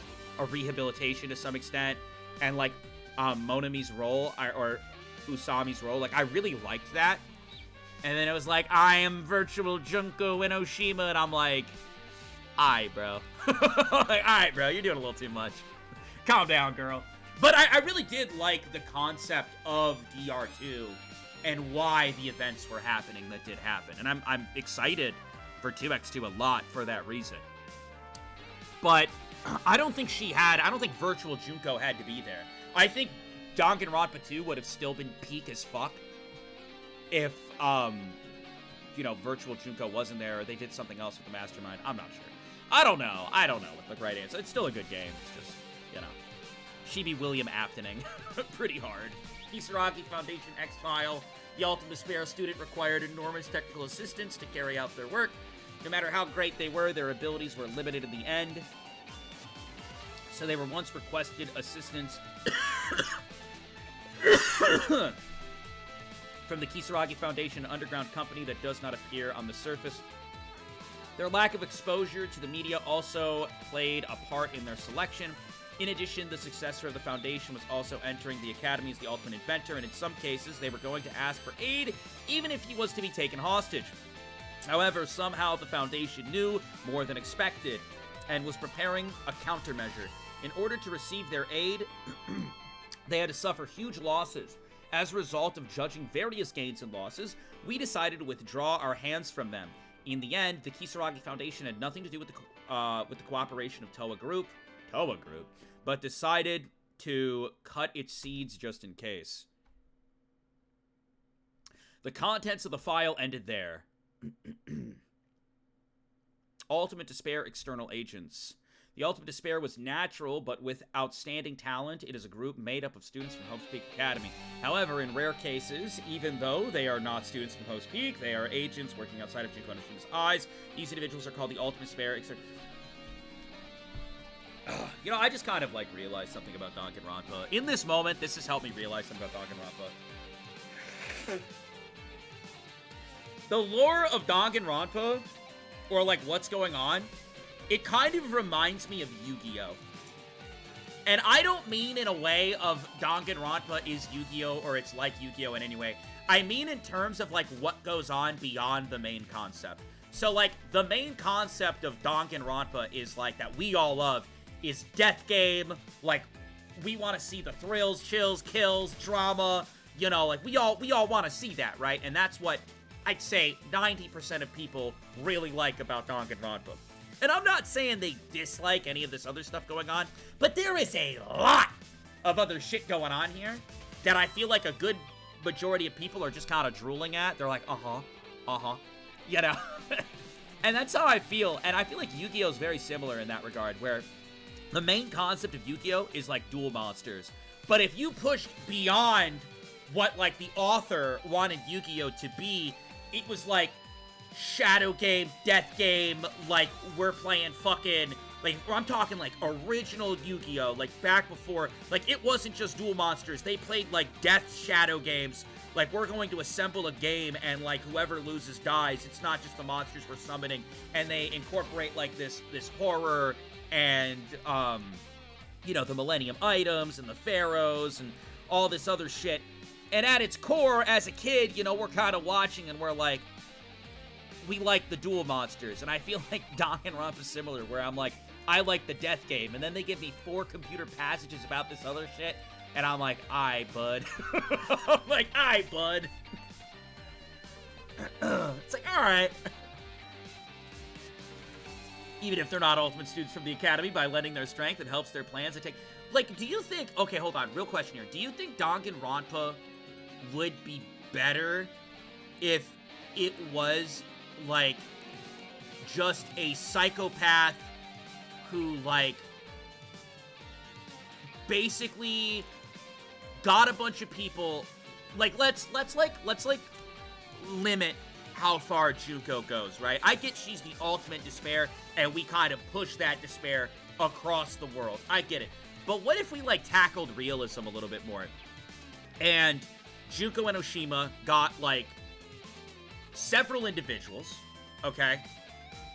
rehabilitation to some extent. And like Monami's role, or Usami's role, like I really liked that. And then it was like, I am virtual Junko Enoshima, and I'm like, alright, bro. Like, alright, bro, you're doing a little too much. Calm down, girl. But I really did like the concept of DR2 and why the events were happening that did happen. And I'm excited for 2x2 a lot for that reason. But I don't think Virtual Junko had to be there. I think Danganronpa 2 would have still been peak as fuck if, Virtual Junko wasn't there, or they did something else with the Mastermind. I'm not sure. I don't know what the right answer. It's still a good game. It's just, Chibi William Aftoning. Pretty hard. Kisaragi Foundation X-File. The Ultimate Despair student required enormous technical assistance to carry out their work. No matter how great they were, their abilities were limited in the end. So they were once requested assistance from the Kisaragi Foundation, an underground company that does not appear on the surface. Their lack of exposure to the media also played a part in their selection. In addition, the successor of the Foundation was also entering the Academy as the ultimate inventor, and in some cases, they were going to ask for aid, even if he was to be taken hostage. However, somehow the Foundation knew more than expected, and was preparing a countermeasure. In order to receive their aid, they had to suffer huge losses. As a result of judging various gains and losses, we decided to withdraw our hands from them. In the end, the Kisaragi Foundation had nothing to do with the cooperation of Toa Group, but decided to cut its seeds just in case. The contents of the file ended there. Ultimate Despair External Agents. The Ultimate Despair was natural, but with outstanding talent. It is a group made up of students from Hope's Peak Academy. However, in rare cases, even though they are not students from Hope's Peak, they are agents working outside of Junko Onoshima's eyes. These individuals are called the Ultimate Despair External... I just kind of, realized something about Danganronpa. In this moment, this has helped me realize something about Danganronpa. The lore of Danganronpa, or, what's going on, it kind of reminds me of Yu-Gi-Oh! And I don't mean in a way of Danganronpa is Yu-Gi-Oh! Or it's like Yu-Gi-Oh! In any way. I mean in terms of, what goes on beyond the main concept. So, the main concept of Danganronpa is, that we all love is death game, we want to see the thrills, chills, kills, drama, we all want to see that, right? And that's what I'd say 90% of people really like about Danganronpa. And I'm not saying they dislike any of this other stuff going on, but there is a lot of other shit going on here that I feel like a good majority of people are just kind of drooling at. They're like, And that's how I feel, and I feel like Yu-Gi-Oh! Is very similar in that regard, where the main concept of Yu-Gi-Oh! Is duel monsters. But if you push beyond what, the author wanted Yu-Gi-Oh! To be, it was shadow game, death game, we're playing fucking, I'm talking, original Yu-Gi-Oh! Back before, it wasn't just duel monsters. They played, death shadow games. We're going to assemble a game, and, whoever loses dies. It's not just the monsters we're summoning. And they incorporate, this horror and, the Millennium items and the Pharaohs and all this other shit. And at its core, as a kid, we're kind of watching and we're we like the duel monsters. And I feel like Danganronpa is similar, where I'm I like the death game. And then they give me 4 computer passages about this other shit. And I'm aye, bud. I'm aye, bud. It's alright. Even if they're not ultimate students from the Academy, by lending their strength, it helps their plans to take... do you think... Okay, hold on. Real question here. Do you think Danganronpa would be better if it was, just a psychopath who, basically got a bunch of people... Let's limit how far Junko goes, right? I get she's the ultimate despair, and we kind of push that despair across the world. I get it. But what if we, tackled realism a little bit more? And Junko Enoshima got, several individuals, okay?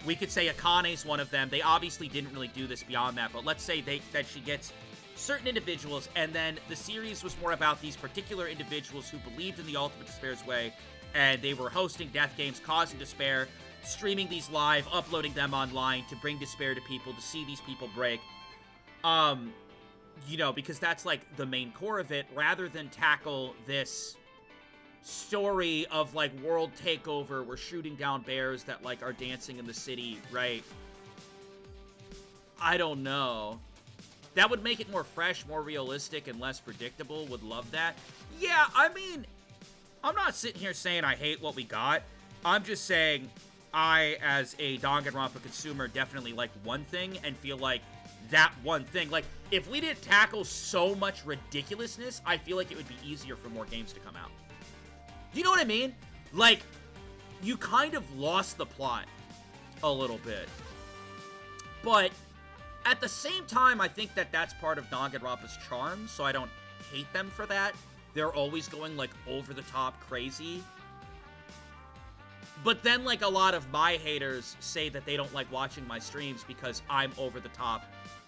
We could say Akane's one of them. They obviously didn't really do this beyond that, but let's say that she gets certain individuals, and then the series was more about these particular individuals who believed in the Ultimate Despair's way, and they were hosting death games, causing despair, streaming these live, uploading them online to bring despair to people, to see these people break. You know, because that's like the main core of it, rather than tackle this story of like world takeover, we're shooting down bears that like are dancing in the city, right? I don't know. That would make it more fresh, more realistic, and less predictable. Would love that. Yeah, I mean, I'm not sitting here saying I hate what we got. I'm just saying I, as a Danganronpa consumer, definitely like one thing and feel like that one thing. Like, if we didn't tackle so much ridiculousness, I feel like it would be easier for more games to come out. Do you know what I mean? Like, you kind of lost the plot a little bit. But at the same time, I think that that's part of Danganronpa's charm, so I don't hate them for that. They're always going, like, over-the-top crazy. But then, like, a lot of my haters say that they don't like watching my streams because I'm over-the-top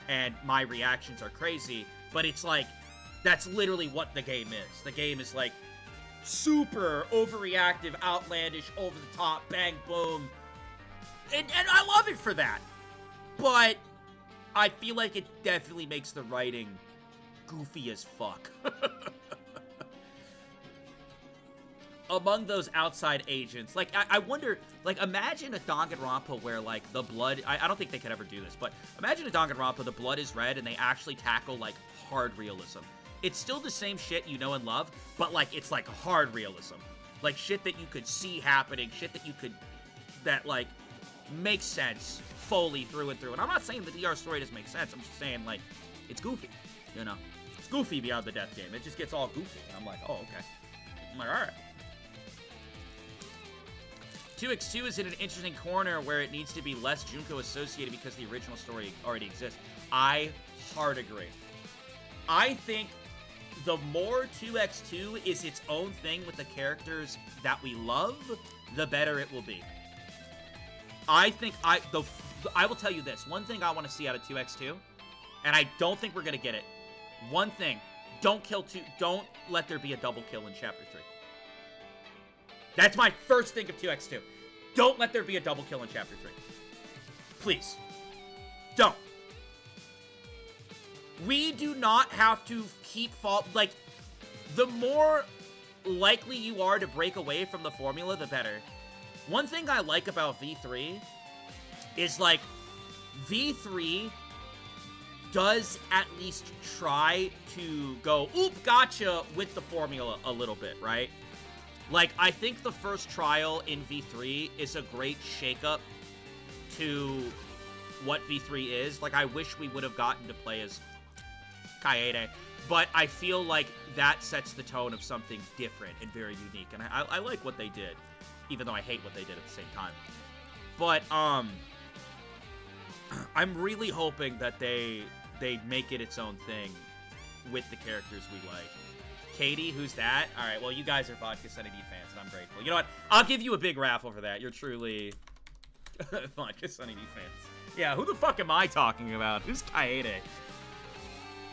and my reactions are crazy. But it's like, that's literally what the game is. The game is, like, super overreactive, outlandish, over-the-top, bang, boom. And I love it for that. But I feel like it definitely makes the writing goofy as fuck. Among those outside agents, like, I wonder, like, imagine a Danganronpa where, like, the blood, I don't think they could ever do this, but imagine a Danganronpa, the blood is red, and they actually tackle, like, hard realism. It's still the same shit you know and love, but, like, it's, like, hard realism. Like, shit that you could see happening, shit that you could, that, like, makes sense fully through and through. And I'm not saying the DR story doesn't make sense, I'm just saying, like, it's goofy, you know? It's goofy beyond the death game. It just gets all goofy. And I'm like, oh, okay. I'm like, alright. 2x2 is in an interesting corner where it needs to be less Junko associated because the original story already exists. I hard agree. I think the more 2x2 is its own thing with the characters that we love, the better it will be. I think I will tell you this. One thing I want to see out of 2x2, and I don't think we're going to get it. One thing, don't let there be a double kill in Chapter 3. That's my first thing of 2x2. Don't let there be a double kill in Chapter 3. Please. Don't. We do not have to keep like, the more likely you are to break away from the formula, the better. One thing I like about V3 is, like, V3 does at least try to go, oop, gotcha, with the formula a little bit, right? Like, I think the first trial in V3 is a great shakeup to what V3 is. Like, I wish we would have gotten to play as Kaede, but I feel like that sets the tone of something different and very unique, and I like what they did, even though I hate what they did at the same time. But, I'm really hoping that they make it its own thing with the characters we like. Katie, who's that? Alright, well, you guys are VodkaSunnyD fans, and I'm grateful. You know what? I'll give you a big raffle for that. You're truly VodkaSunnyD fans. Yeah, who the fuck am I talking about? Who's Kaede?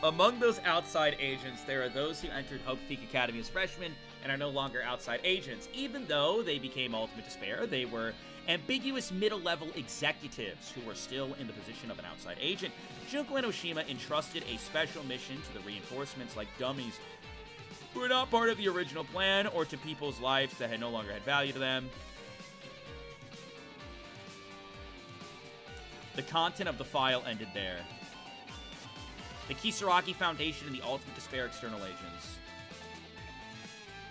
Among those outside agents, there are those who entered Hope Peak Academy as freshmen and are no longer outside agents. Even though they became Ultimate Despair, they were ambiguous middle-level executives who were still in the position of an outside agent. Junko Enoshima entrusted a special mission to the reinforcements like dummies who were not part of the original plan, or to people's lives that had no longer had value to them. The content of the file ended there. The Kisaragi Foundation and the Ultimate Despair external agents.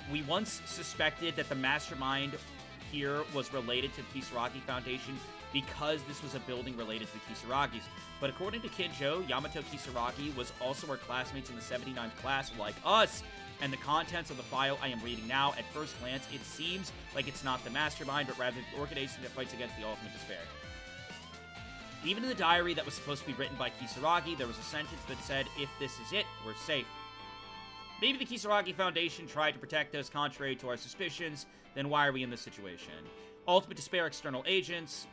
We once suspected that the mastermind here was related to the Kisaragi Foundation because this was a building related to the Kisaragis. But according to Kid Joe, Yamato Kisaragi was also our classmates in the 79th class like us. And the contents of the file I am reading now, at first glance, it seems like it's not the mastermind, but rather the organization that fights against the Ultimate Despair. Even in the diary that was supposed to be written by Kisaragi, there was a sentence that said, if this is it, we're safe. Maybe the Kisaragi Foundation tried to protect us contrary to our suspicions, then why are we in this situation? Ultimate Despair external agents.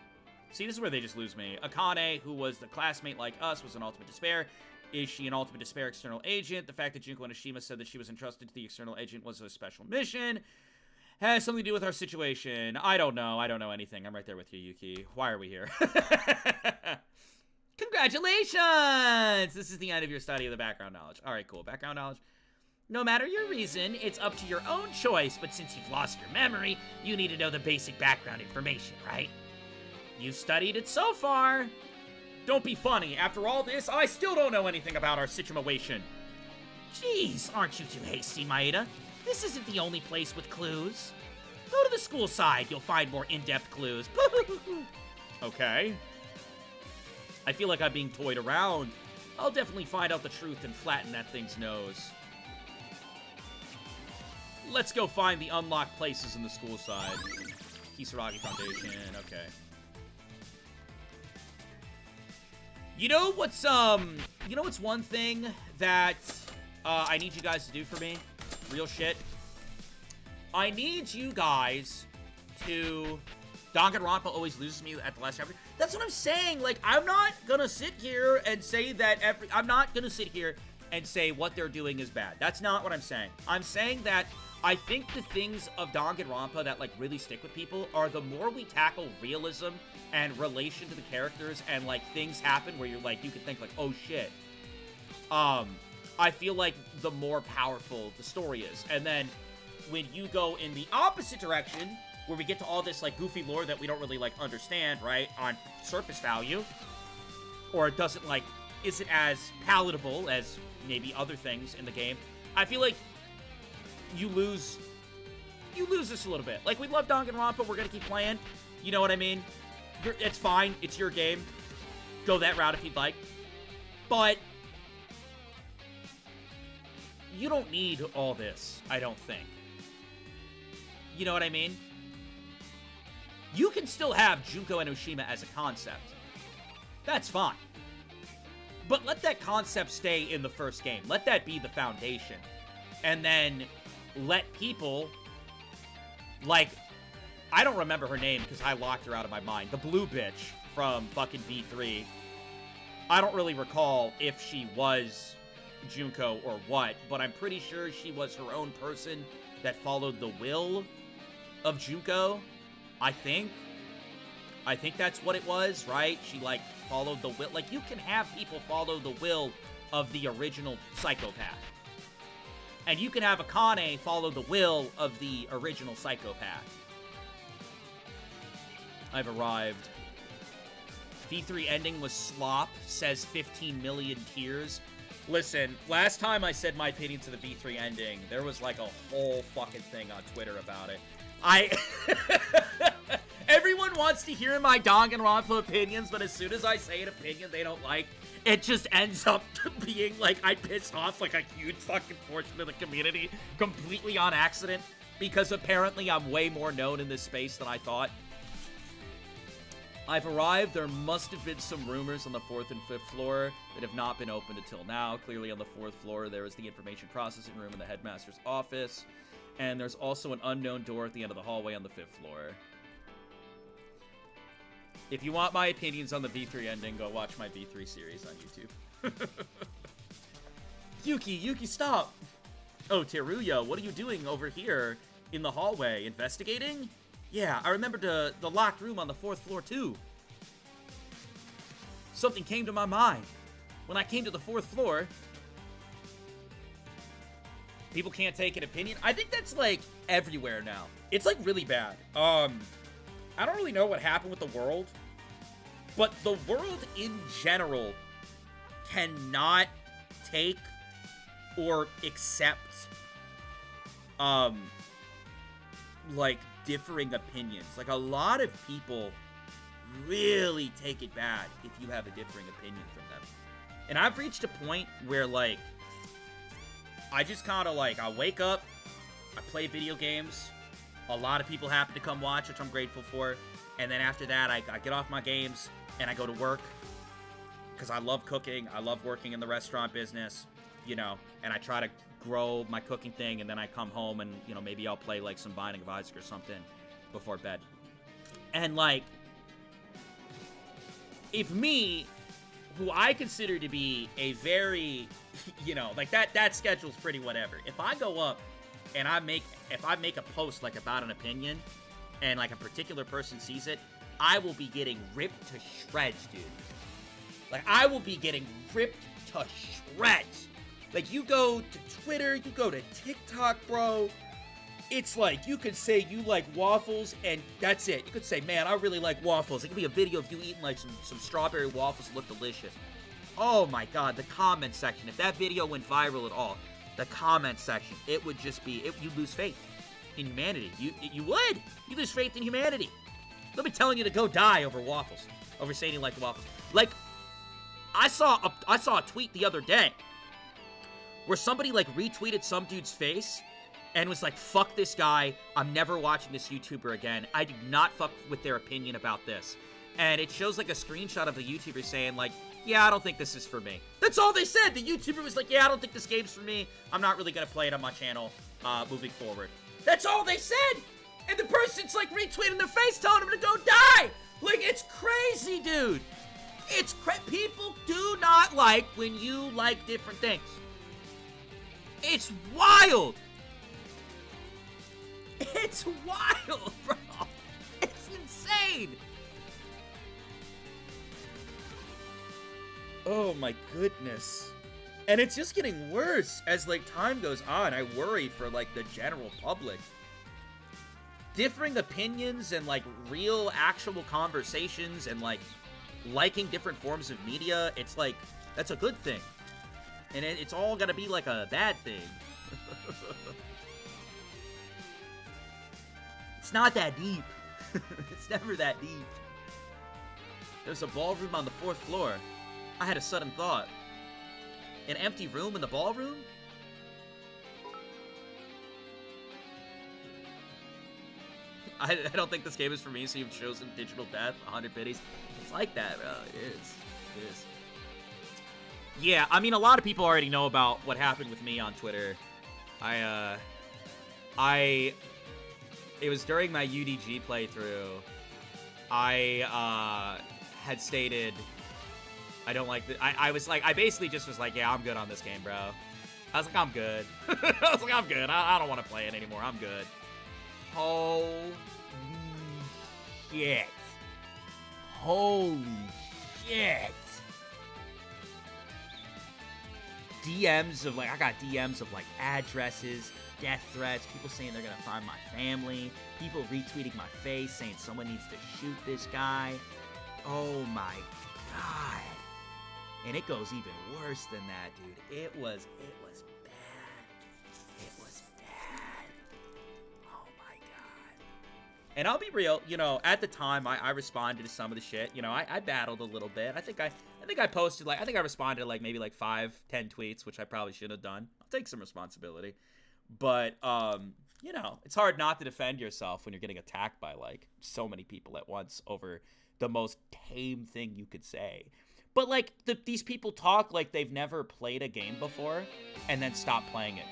See, this is where they just lose me. Akane, who was the classmate like us, was an Ultimate Despair. Is she an Ultimate Despair external agent? The fact that Junko Enoshima said that she was entrusted to the external agent was a special mission. Has something to do with our situation. I don't know. I don't know anything. I'm right there with you, Yuki. Why are we here? Congratulations! This is the end of your study of the background knowledge. All right, cool. Background knowledge. No matter your reason, it's up to your own choice, but since you've lost your memory, you need to know the basic background information, right? You've studied it so far. Don't be funny. After all this, I still don't know anything about our situation. Jeez, aren't you too hasty, Maeda? This isn't the only place with clues. Go to the school side. You'll find more in-depth clues. Okay. I feel like I'm being toyed around. I'll definitely find out the truth and flatten that thing's nose. Let's go find the unlocked places in the school side. Kisaragi Foundation, okay. You know what's one thing that I need you guys to do for me? Real shit. I need you guys to... Danganronpa always loses me at the last chapter. That's what I'm saying. Like, I'm not gonna sit here and say that I'm not gonna sit here and say what they're doing is bad. That's not what I'm saying. I'm saying that I think the things of Danganronpa that, like, really stick with people are the more we tackle realism and relation to the characters and, like, things happen where you're, like, you can think, like, oh, shit. I feel like the more powerful the story is. And then when you go in the opposite direction, where we get to all this, like, goofy lore that we don't really, like, understand, right, on surface value, or it doesn't, like, isn't as palatable as maybe other things in the game, I feel like you lose this a little bit. Like, we love Danganronpa, we're gonna keep playing, you know what I mean? It's fine, it's your game. Go that route if you'd like. But you don't need all this, I don't think. You know what I mean? You can still have Junko Enoshima as a concept. That's fine. But let that concept stay in the first game. Let that be the foundation. And then let people, like, I don't remember her name because I locked her out of my mind. The blue bitch from fucking V3. I don't really recall if she was Junko or what, but I'm pretty sure she was her own person that followed the will of Junko. I think that's what it was, right? She, like, followed the will. Like, you can have people follow the will of the original psychopath. And you can have Akane follow the will of the original psychopath. I've arrived. V3 ending was slop, says 15 million tears. Listen, last time I said my opinion to the V3 ending, there was, like, a whole fucking thing on Twitter about it. Everyone wants to hear my Danganronpa opinions, but as soon as I say an opinion they don't like, it just ends up being like I piss off like a huge fucking portion of the community completely on accident, because apparently I'm way more known in this space than I thought. I've arrived. There must have been some rumors on the 4th and 5th floor that have not been opened until now. Clearly on the 4th floor there is the information processing room in the headmaster's office. And there's also an unknown door at the end of the hallway on the 5th floor. If you want my opinions on the V3 ending, go watch my V3 series on YouTube. Yuki, stop! Oh, Teruya, what are you doing over here in the hallway? Investigating? Yeah, I remembered the locked room on the 4th floor, too. Something came to my mind. When I came to the 4th floor, people can't take an opinion. I think that's, like, everywhere now. It's, like, really bad. I don't really know what happened with the world, but the world in general cannot take or accept, like, differing opinions. Like, a lot of people really take it bad if you have a differing opinion from them. And I've reached a point where, like, I just kind of, like, I wake up, I play video games, a lot of people happen to come watch, which I'm grateful for, and then after that, I get off my games, and I go to work, because I love cooking, I love working in the restaurant business, you know, and I try to grow my cooking thing, and then I come home, and, you know, maybe I'll play, like, some Binding of Isaac or something before bed. And, like, if me, who I consider to be a very, you know, like that schedule's pretty whatever. If I go up and if I make a post like about an opinion and like a particular person sees it, I will be getting ripped to shreds, dude. Like, I will be getting ripped to shreds. Like, you go to Twitter, you go to TikTok, bro. It's like, you could say you like waffles, and that's it. You could say, man, I really like waffles. It could be a video of you eating, like, some strawberry waffles that look delicious. Oh, my God, the comment section. If that video went viral at all, the comment section, it would just be, you'd lose faith in humanity. You would. You lose faith in humanity. They'll be telling you to go die over waffles, over saying you like the waffles. Like, I saw a tweet the other day where somebody, like, retweeted some dude's face and was like, fuck this guy, I'm never watching this YouTuber again. I do not fuck with their opinion about this. And it shows, like, a screenshot of the YouTuber saying, like, yeah, I don't think this is for me. That's all they said. The YouTuber was like, yeah, I don't think this game's for me. I'm not really gonna play it on my channel moving forward. That's all they said! And the person's, like, retweeting their face telling them to go die! Like, it's crazy, dude! It's people do not like when you like different things. It's wild! It's wild, bro! It's insane! Oh my goodness. And it's just getting worse as, like, time goes on. I worry for, like, the general public. Differing opinions and, like, real, actual conversations and, like, liking different forms of media, it's like, that's a good thing. And it's all gonna be, like, a bad thing. It's not that deep. It's never that deep. There's a ballroom on the 4th floor. I had a sudden thought. An empty room in the ballroom? I don't think this game is for me, so you've chosen digital death, 100 biddies. It's like that, bro. It is. It is. Yeah, I mean, a lot of people already know about what happened with me on Twitter. It was during my UDG playthrough. I had stated, I don't like the, I was like, I basically just was like, yeah, I'm good on this game, bro. I was like, I'm good. I was like, I'm good. I don't want to play it anymore. I'm good. Holy shit. Holy shit. DMs of, like, I got DMs of, like, addresses, death threats, people saying they're gonna find my family, people retweeting my face saying someone needs to shoot this guy. Oh my god. And it goes even worse than that, dude. It was bad. It was bad. Oh my god. And I'll be real, you know, at the time I responded to some of the shit. You know, I battled a little bit. I think I posted, like, I think I responded to, like, maybe like 5-10 tweets, which I probably should have done. I'll take some responsibility. But you know, it's hard not to defend yourself when you're getting attacked by, like, so many people at once over the most tame thing you could say. But, like, these people talk like they've never played a game before and then stop playing it.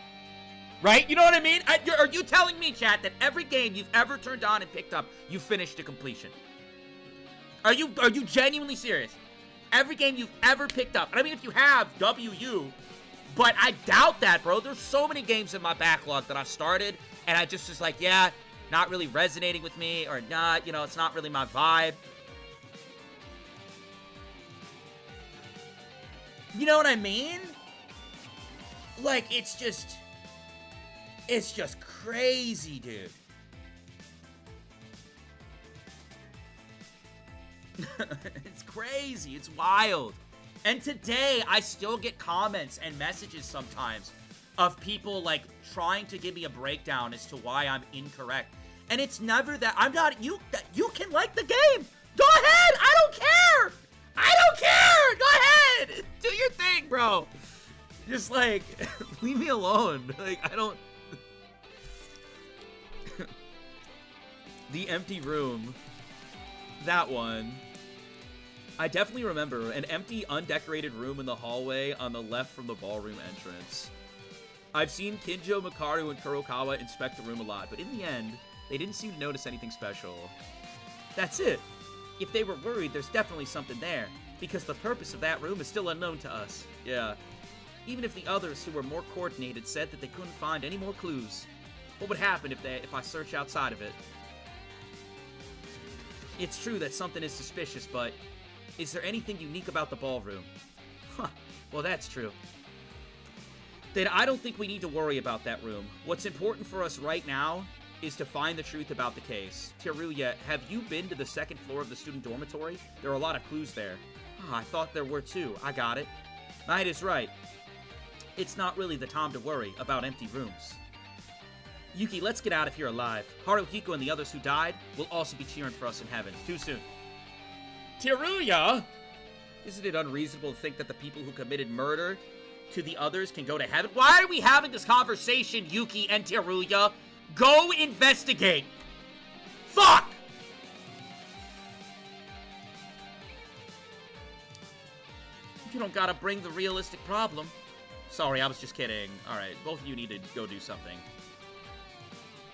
Right? You know what I mean? Are you telling me, chat, that every game you've ever turned on and picked up, you finished to completion? Are you genuinely serious? Every game you've ever picked up. I mean, if you have, WU. But I doubt that, bro. There's so many games in my backlog that I've started, and I just was like, yeah, not really resonating with me, or not, you know, it's not really my vibe. You know what I mean? Like, it's just crazy, dude. It's crazy. It's wild. And today, I still get comments and messages sometimes of people, like, trying to give me a breakdown as to why I'm incorrect. And it's never that I'm not, you can like the game. Go ahead. I don't care. I don't care. Go ahead. Do your thing, bro. Just, like, leave me alone. Like, I don't. The empty room. That one. I definitely remember an empty, undecorated room in the hallway on the left from the ballroom entrance. I've seen Kinjo, Makaru, and Kurokawa inspect the room a lot, but in the end, they didn't seem to notice anything special. That's it. If they were worried, there's definitely something there, because the purpose of that room is still unknown to us. Yeah. Even if the others who were more coordinated said that they couldn't find any more clues, what would happen if I search outside of it? It's true that something is suspicious, but is there anything unique about the ballroom? Huh, well that's true. Then I don't think we need to worry about that room. What's important for us right now is to find the truth about the case. Teruya, have you been to the second floor of the student dormitory? There are a lot of clues there. Oh, I thought there were too. I got it. Knight is right. It's not really the time to worry about empty rooms. Yuki, let's get out of here alive. Haruhiko and the others who died will also be cheering for us in heaven. Too soon. Teruya! Isn't it unreasonable to think that the people who committed murder to the others can go to heaven? Why are we having this conversation, Yuki and Teruya? Go investigate! Fuck! You don't gotta bring the realistic problem. Sorry, I was just kidding. Alright, both of you need to go do something.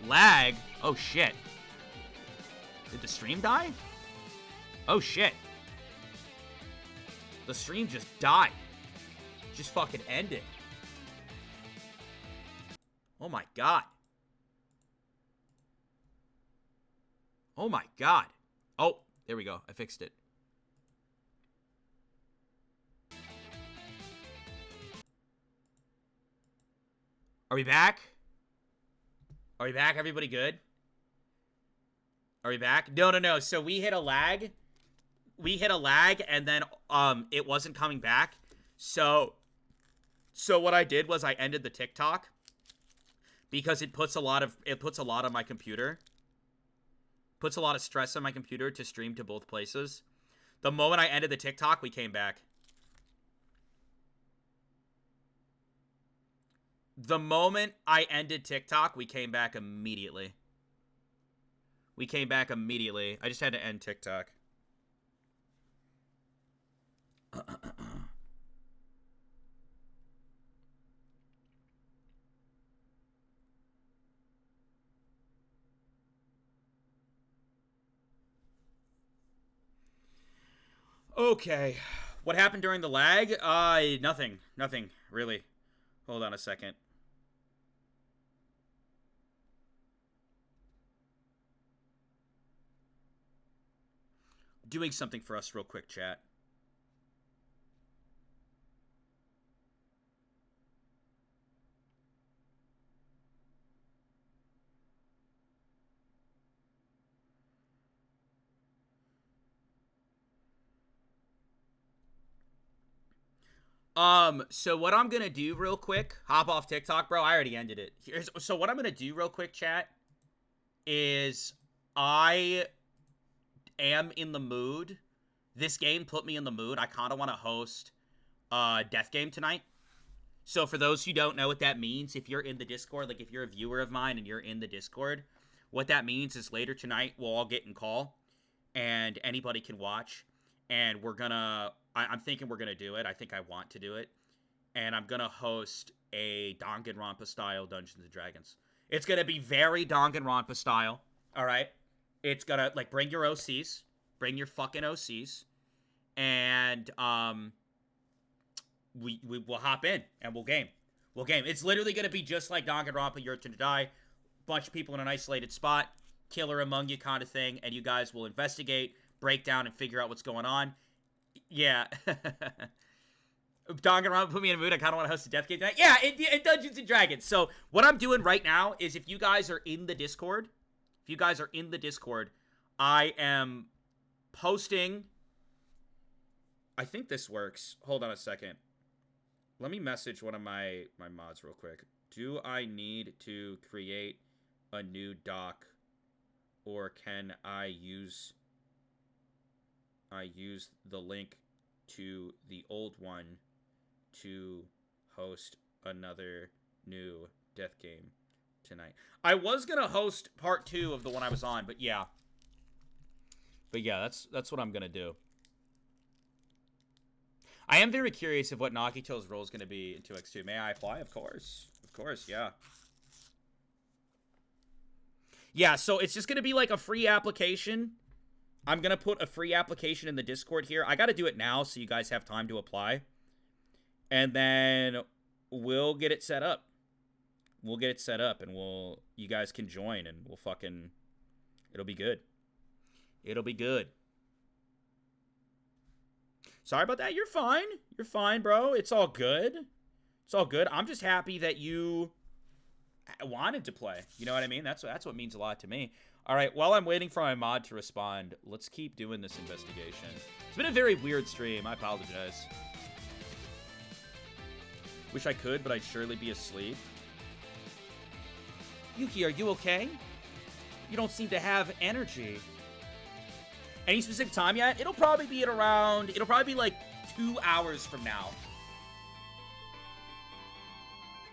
Lag? Oh shit. Did the stream die? Oh shit. The stream just died. Just fucking ended. Oh my god. Oh my god. Oh, there we go. I fixed it. Are we back? Are we back? Everybody good? Are we back? No. So we hit a lag. We hit a lag and then it wasn't coming back. So what I did was I ended the TikTok because it puts a lot on my computer. Puts a lot of stress on my computer to stream to both places. The moment I ended the TikTok, we came back. The moment I ended TikTok, we came back immediately. We came back immediately. I just had to end TikTok. Okay. What happened during the lag? Nothing. Nothing, really. Hold on a second. Doing something for us real quick, chat. So what I'm gonna do real quick, hop off TikTok, bro. I already ended it. So what I'm gonna do real quick, chat, is I am in the mood. This game put me in the mood. I kind of want to host Death Game tonight. So for those who don't know what that means, if you're in the Discord, like if you're a viewer of mine and you're in the Discord, what that means is later tonight we'll all get in call and anybody can watch. And we're gonna, I'm thinking we're gonna do it. I think I want to do it. And I'm gonna host a Danganronpa style Dungeons and Dragons. It's gonna be very Danganronpa style. All right. It's gonna, like, bring your OCs. Bring your fucking OCs. And, we'll hop in and we'll game. We'll game. It's literally gonna be just like Danganronpa, Your Turn to Die. Bunch of people in an isolated spot. Killer among you kind of thing. And you guys will investigate, break down, and figure out what's going on. Yeah. Danganronpa put me in a mood. I kind of want to host a Death Game tonight. Yeah, in Dungeons and Dragons. So what I'm doing right now is if you guys are in the Discord, I am posting. I think this works. Hold on a second. Let me message one of my mods real quick. Do I need to create a new doc, or can I use the link to the old one to host another new Death Game tonight? I was gonna host part 2 of the one I was on, but yeah. That's what I'm gonna do. I am very curious of what Nagito's role is gonna be in 2x2. May I apply? Of course, yeah. Yeah, so it's just gonna be like a free application. I'm going to put a free application in the Discord here. I got to do it now so you guys have time to apply. And then we'll get it set up. We'll get it set up and you guys can join and we'll fucking, it'll be good. It'll be good. Sorry about that. You're fine. You're fine, bro. It's all good. It's all good. I'm just happy that you wanted to play. You know what I mean? That's what means a lot to me. All right, while I'm waiting for my mod to respond, let's keep doing this investigation. It's been a very weird stream. I apologize. Wish I could, but I'd surely be asleep. Yuki, are you okay? You don't seem to have energy. Any specific time yet? It'll probably be like 2 hours from now.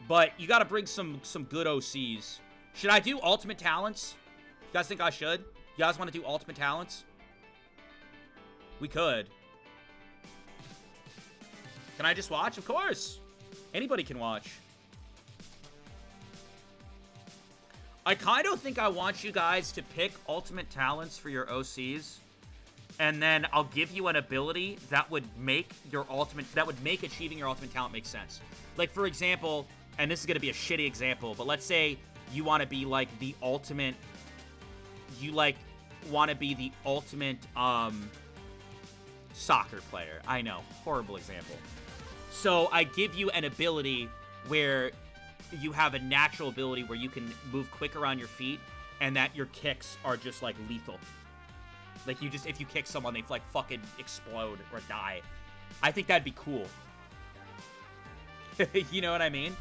But you gotta bring some good OCs. Should I do ultimate talents? You guys think I should? You guys want to do ultimate talents? We could. Can I just watch? Of course. Anybody can watch. I kind of think I want you guys to pick ultimate talents for your OCs. And then I'll give you an ability that would make achieving your ultimate talent make sense. Like, for example, and this is going to be a shitty example, but let's say you want to be like the ultimate... You, like, want to be the ultimate, soccer player. I know. Horrible example. So, I give you an ability where you have a natural ability where you can move quicker on your feet and that your kicks are just, like, lethal. Like, if you kick someone, they, like, fucking explode or die. I think that'd be cool. You know what I mean?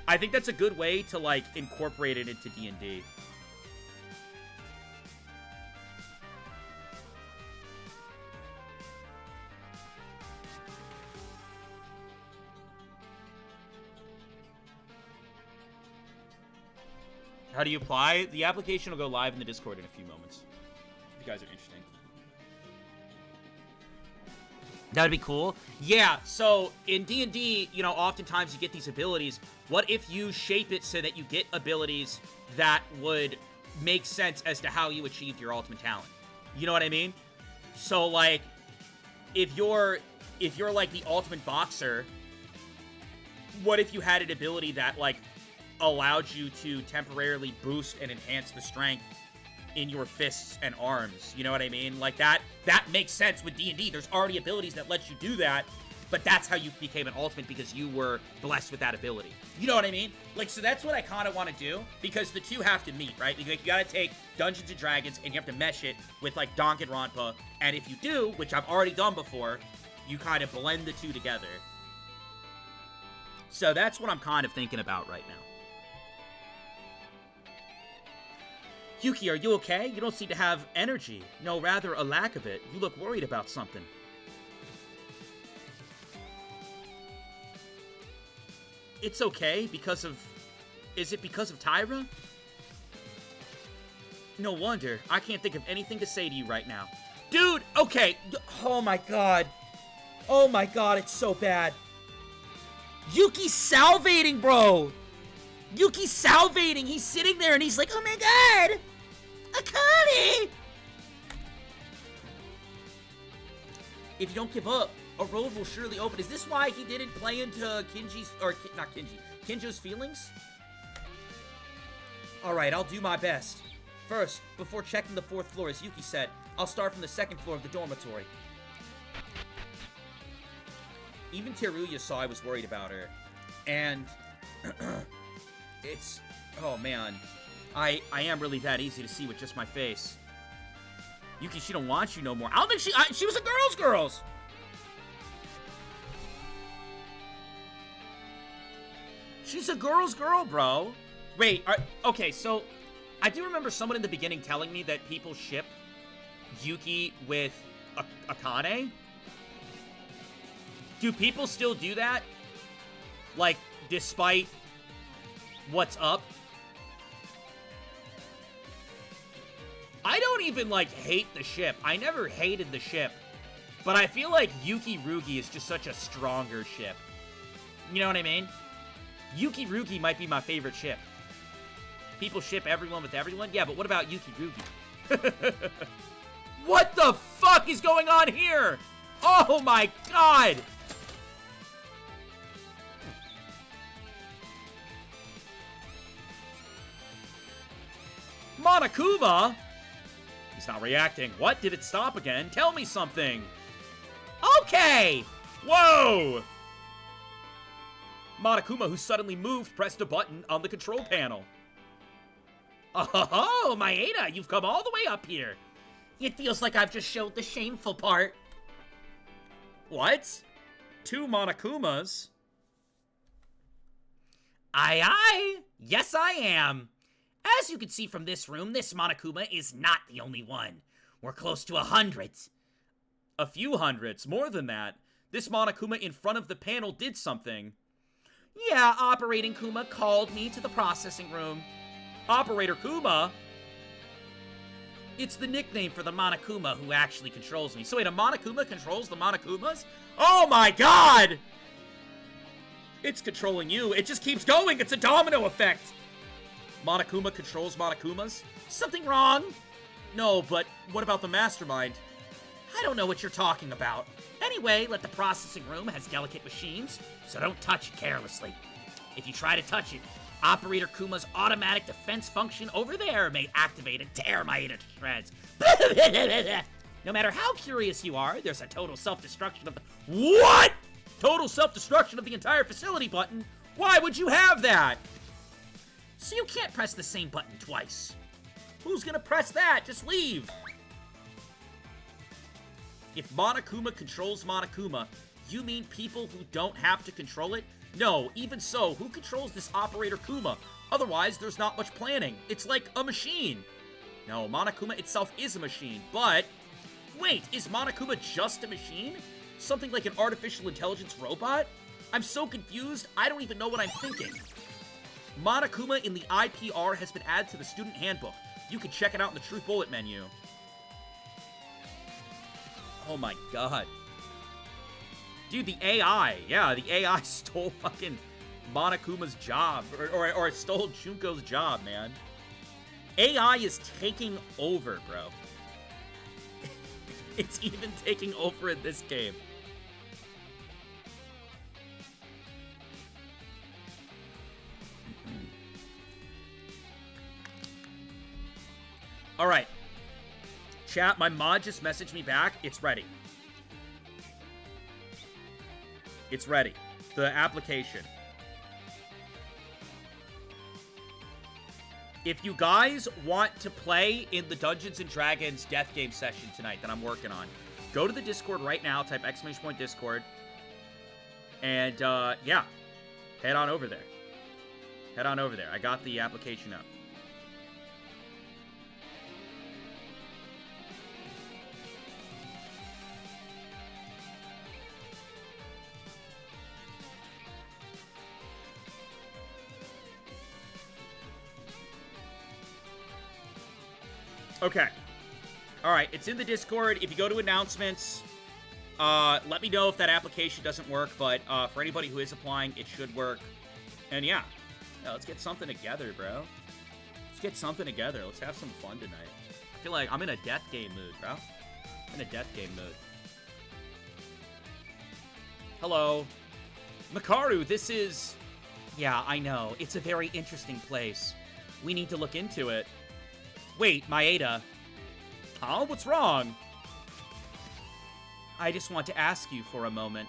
I think that's a good way to, like, incorporate it into D&D. How do you apply? The application will go live in the Discord in a few moments. If you guys are interested. That'd be cool. Yeah, so in D&D, you know, oftentimes you get these abilities. What if you shape it so that you get abilities that would make sense as to how you achieved your ultimate talent? You know what I mean? So, like, if you're like the ultimate boxer, what if you had an ability that, like, allowed you to temporarily boost and enhance the strength in your fists and arms? You know what I mean? Like, that makes sense with D&D. There's already abilities that let you do that, but that's how you became an ultimate, because you were blessed with that ability. You know what I mean? Like, so that's what I kind of want to do, because the two have to meet, right? Like, you gotta take Dungeons & Dragons, and you have to mesh it with, like, Danganronpa, and if you do, which I've already done before, you kind of blend the two together. So that's what I'm kind of thinking about right now. Yuki, are you okay? You don't seem to have energy. No, rather a lack of it. You look worried about something. It's okay because of... Is it because of Tyra? No wonder. I can't think of anything to say to you right now. Dude, okay. Oh my god. Oh my god, it's so bad. Yuki's salivating, bro. Yuki's salivating. He's sitting there and he's like, oh my god. Akane! If you don't give up, a road will surely open. Is this why he didn't play into Kinji's, or not Kinji, Kinjo's feelings? Alright, I'll do my best. First, before checking the 4th floor, as Yuki said, I'll start from the 2nd floor of the dormitory. Even Teruya saw I was worried about her. And... it's... Oh, man. I am really that easy to see with just my face. Yuki, she don't want you no more. I don't think she was a girl's. She's a girl's girl, bro. Wait, okay, so I do remember someone in the beginning telling me that people ship Yuki with Akane. Do people still do that? Like, despite what's up? I don't even, like, hate the ship. I never hated the ship. But I feel like Yuki Rugi is just such a stronger ship. You know what I mean? Yuki Rugi might be my favorite ship. People ship everyone with everyone? Yeah, but what about Yuki Rugi? What the fuck is going on here? Oh my god! Monokuma? He's not reacting. What? Did it stop again? Tell me something. Okay! Whoa! Monokuma, who suddenly moved, pressed a button on the control panel. Oh, Maeda, you've come all the way up here. It feels like I've just showed the shameful part. What? 2 Monokumas? Aye, aye. Yes, I am. As you can see from this room, this Monokuma is not the only one. We're close to 100. A few hundreds, more than that. This Monokuma in front of the panel did something. Yeah, Operating Kuma called me to the processing room. Operator Kuma? It's the nickname for the Monokuma who actually controls me. So wait, a Monokuma controls the Monokumas? Oh my god! It's controlling you. It just keeps going. It's a domino effect. Monokuma controls Monokumas? Something wrong? No, but what about the mastermind? I don't know what you're talking about. Anyway, let the processing room has delicate machines, so don't touch it carelessly. If you try to touch it, Operator Kuma's automatic defense function over there may activate and tear Maeda to shreds. No matter how curious you are, there's a total self-destruction of the— What? Total self-destruction of the entire facility button? Why would you have that? So you can't press the same button twice. Who's gonna press that? Just leave. If Monokuma controls Monokuma, you mean people who don't have to control it? No, even so, who controls this Operator Kuma? Otherwise, there's not much planning. It's like a machine. No, Monokuma itself is a machine, but... Wait, is Monokuma just a machine? Something like an artificial intelligence robot? I'm so confused, I don't even know what I'm thinking. Monokuma in the IPR has been added to the student handbook. You can check it out in the Truth Bullet menu. Oh my god. Dude, the AI. Yeah, the AI stole fucking Monokuma's job. Or stole Junko's job, man. AI is taking over, bro. It's even taking over in this game. Alright. Chat, my mod just messaged me back. It's ready. It's ready. The application. If you guys want to play in the Dungeons & Dragons Death Game session tonight that I'm working on, go to the Discord right now, type !Discord, and, yeah, head on over there. Head on over there. I got the application up. Okay. Alright, it's in the Discord. If you go to announcements, let me know if that application doesn't work, but for anybody who is applying, it should work. And yeah, let's get something together, bro. Let's get something together. Let's have some fun tonight. I feel like I'm in a death game mood, bro. I'm in a death game mood. Hello. Makaru, this is... Yeah, I know. It's a very interesting place. We need to look into it. Wait, Maeda. Huh? What's wrong? I just want to ask you for a moment.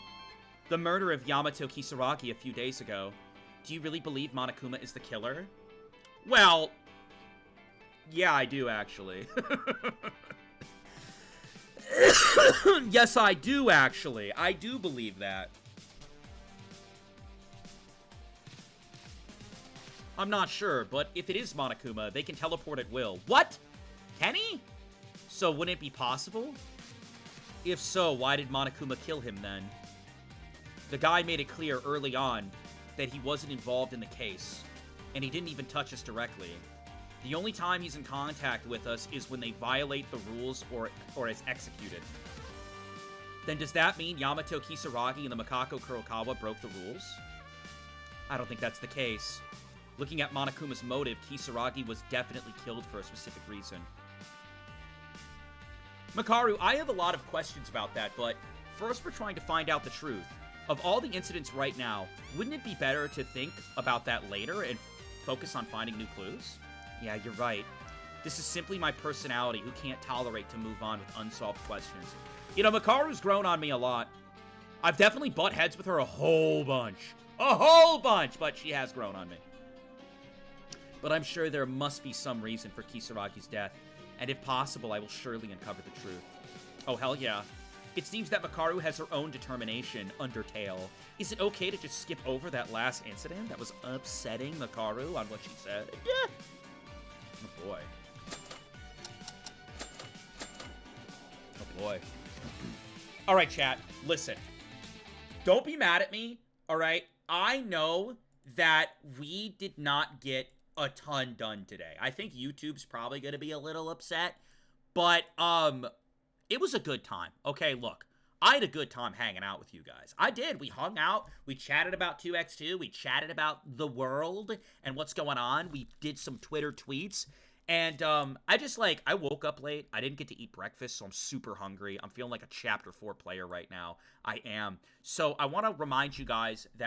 The murder of Yamato Kisaragi a few days ago. Do you really believe Monokuma is the killer? Well... Yeah, I do, actually. Yes, I do, actually. I do believe that. I'm not sure, but if it is Monokuma, they can teleport at will. What? Can he? So wouldn't it be possible? If so, why did Monokuma kill him then? The guy made it clear early on that he wasn't involved in the case, and he didn't even touch us directly. The only time he's in contact with us is when they violate the rules or is executed. Then does that mean Yamato Kisaragi and the Makoto Kurokawa broke the rules? I don't think that's the case. Looking at Monokuma's motive, Kisaragi was definitely killed for a specific reason. Makaru, I have a lot of questions about that, but first we're trying to find out the truth. Of all the incidents right now, wouldn't it be better to think about that later and focus on finding new clues? Yeah, you're right. This is simply my personality who can't tolerate to move on with unsolved questions. You know, Makaru's grown on me a lot. I've definitely butt heads with her a whole bunch. But she has grown on me. But I'm sure there must be some reason for Kisaragi's death, and if possible, I will surely uncover the truth. Oh, hell yeah. It seems that Makaru has her own determination, Undertale. Is it okay to just skip over that last incident that was upsetting Makaru on what she said? Yeah. Oh, boy. Oh, boy. All right, chat, listen. Don't be mad at me, all right? I know that we did not get a ton done today. I think YouTube's probably going to be a little upset, but it was a good time. Okay, look, I had a good time hanging out with you guys. I did. We hung out. We chatted about 2x2. We chatted about the world and what's going on. We did some Twitter tweets. And I woke up late. I didn't get to eat breakfast, so I'm super hungry. I'm feeling like a Chapter 4 player right now. I am. So I want to remind you guys that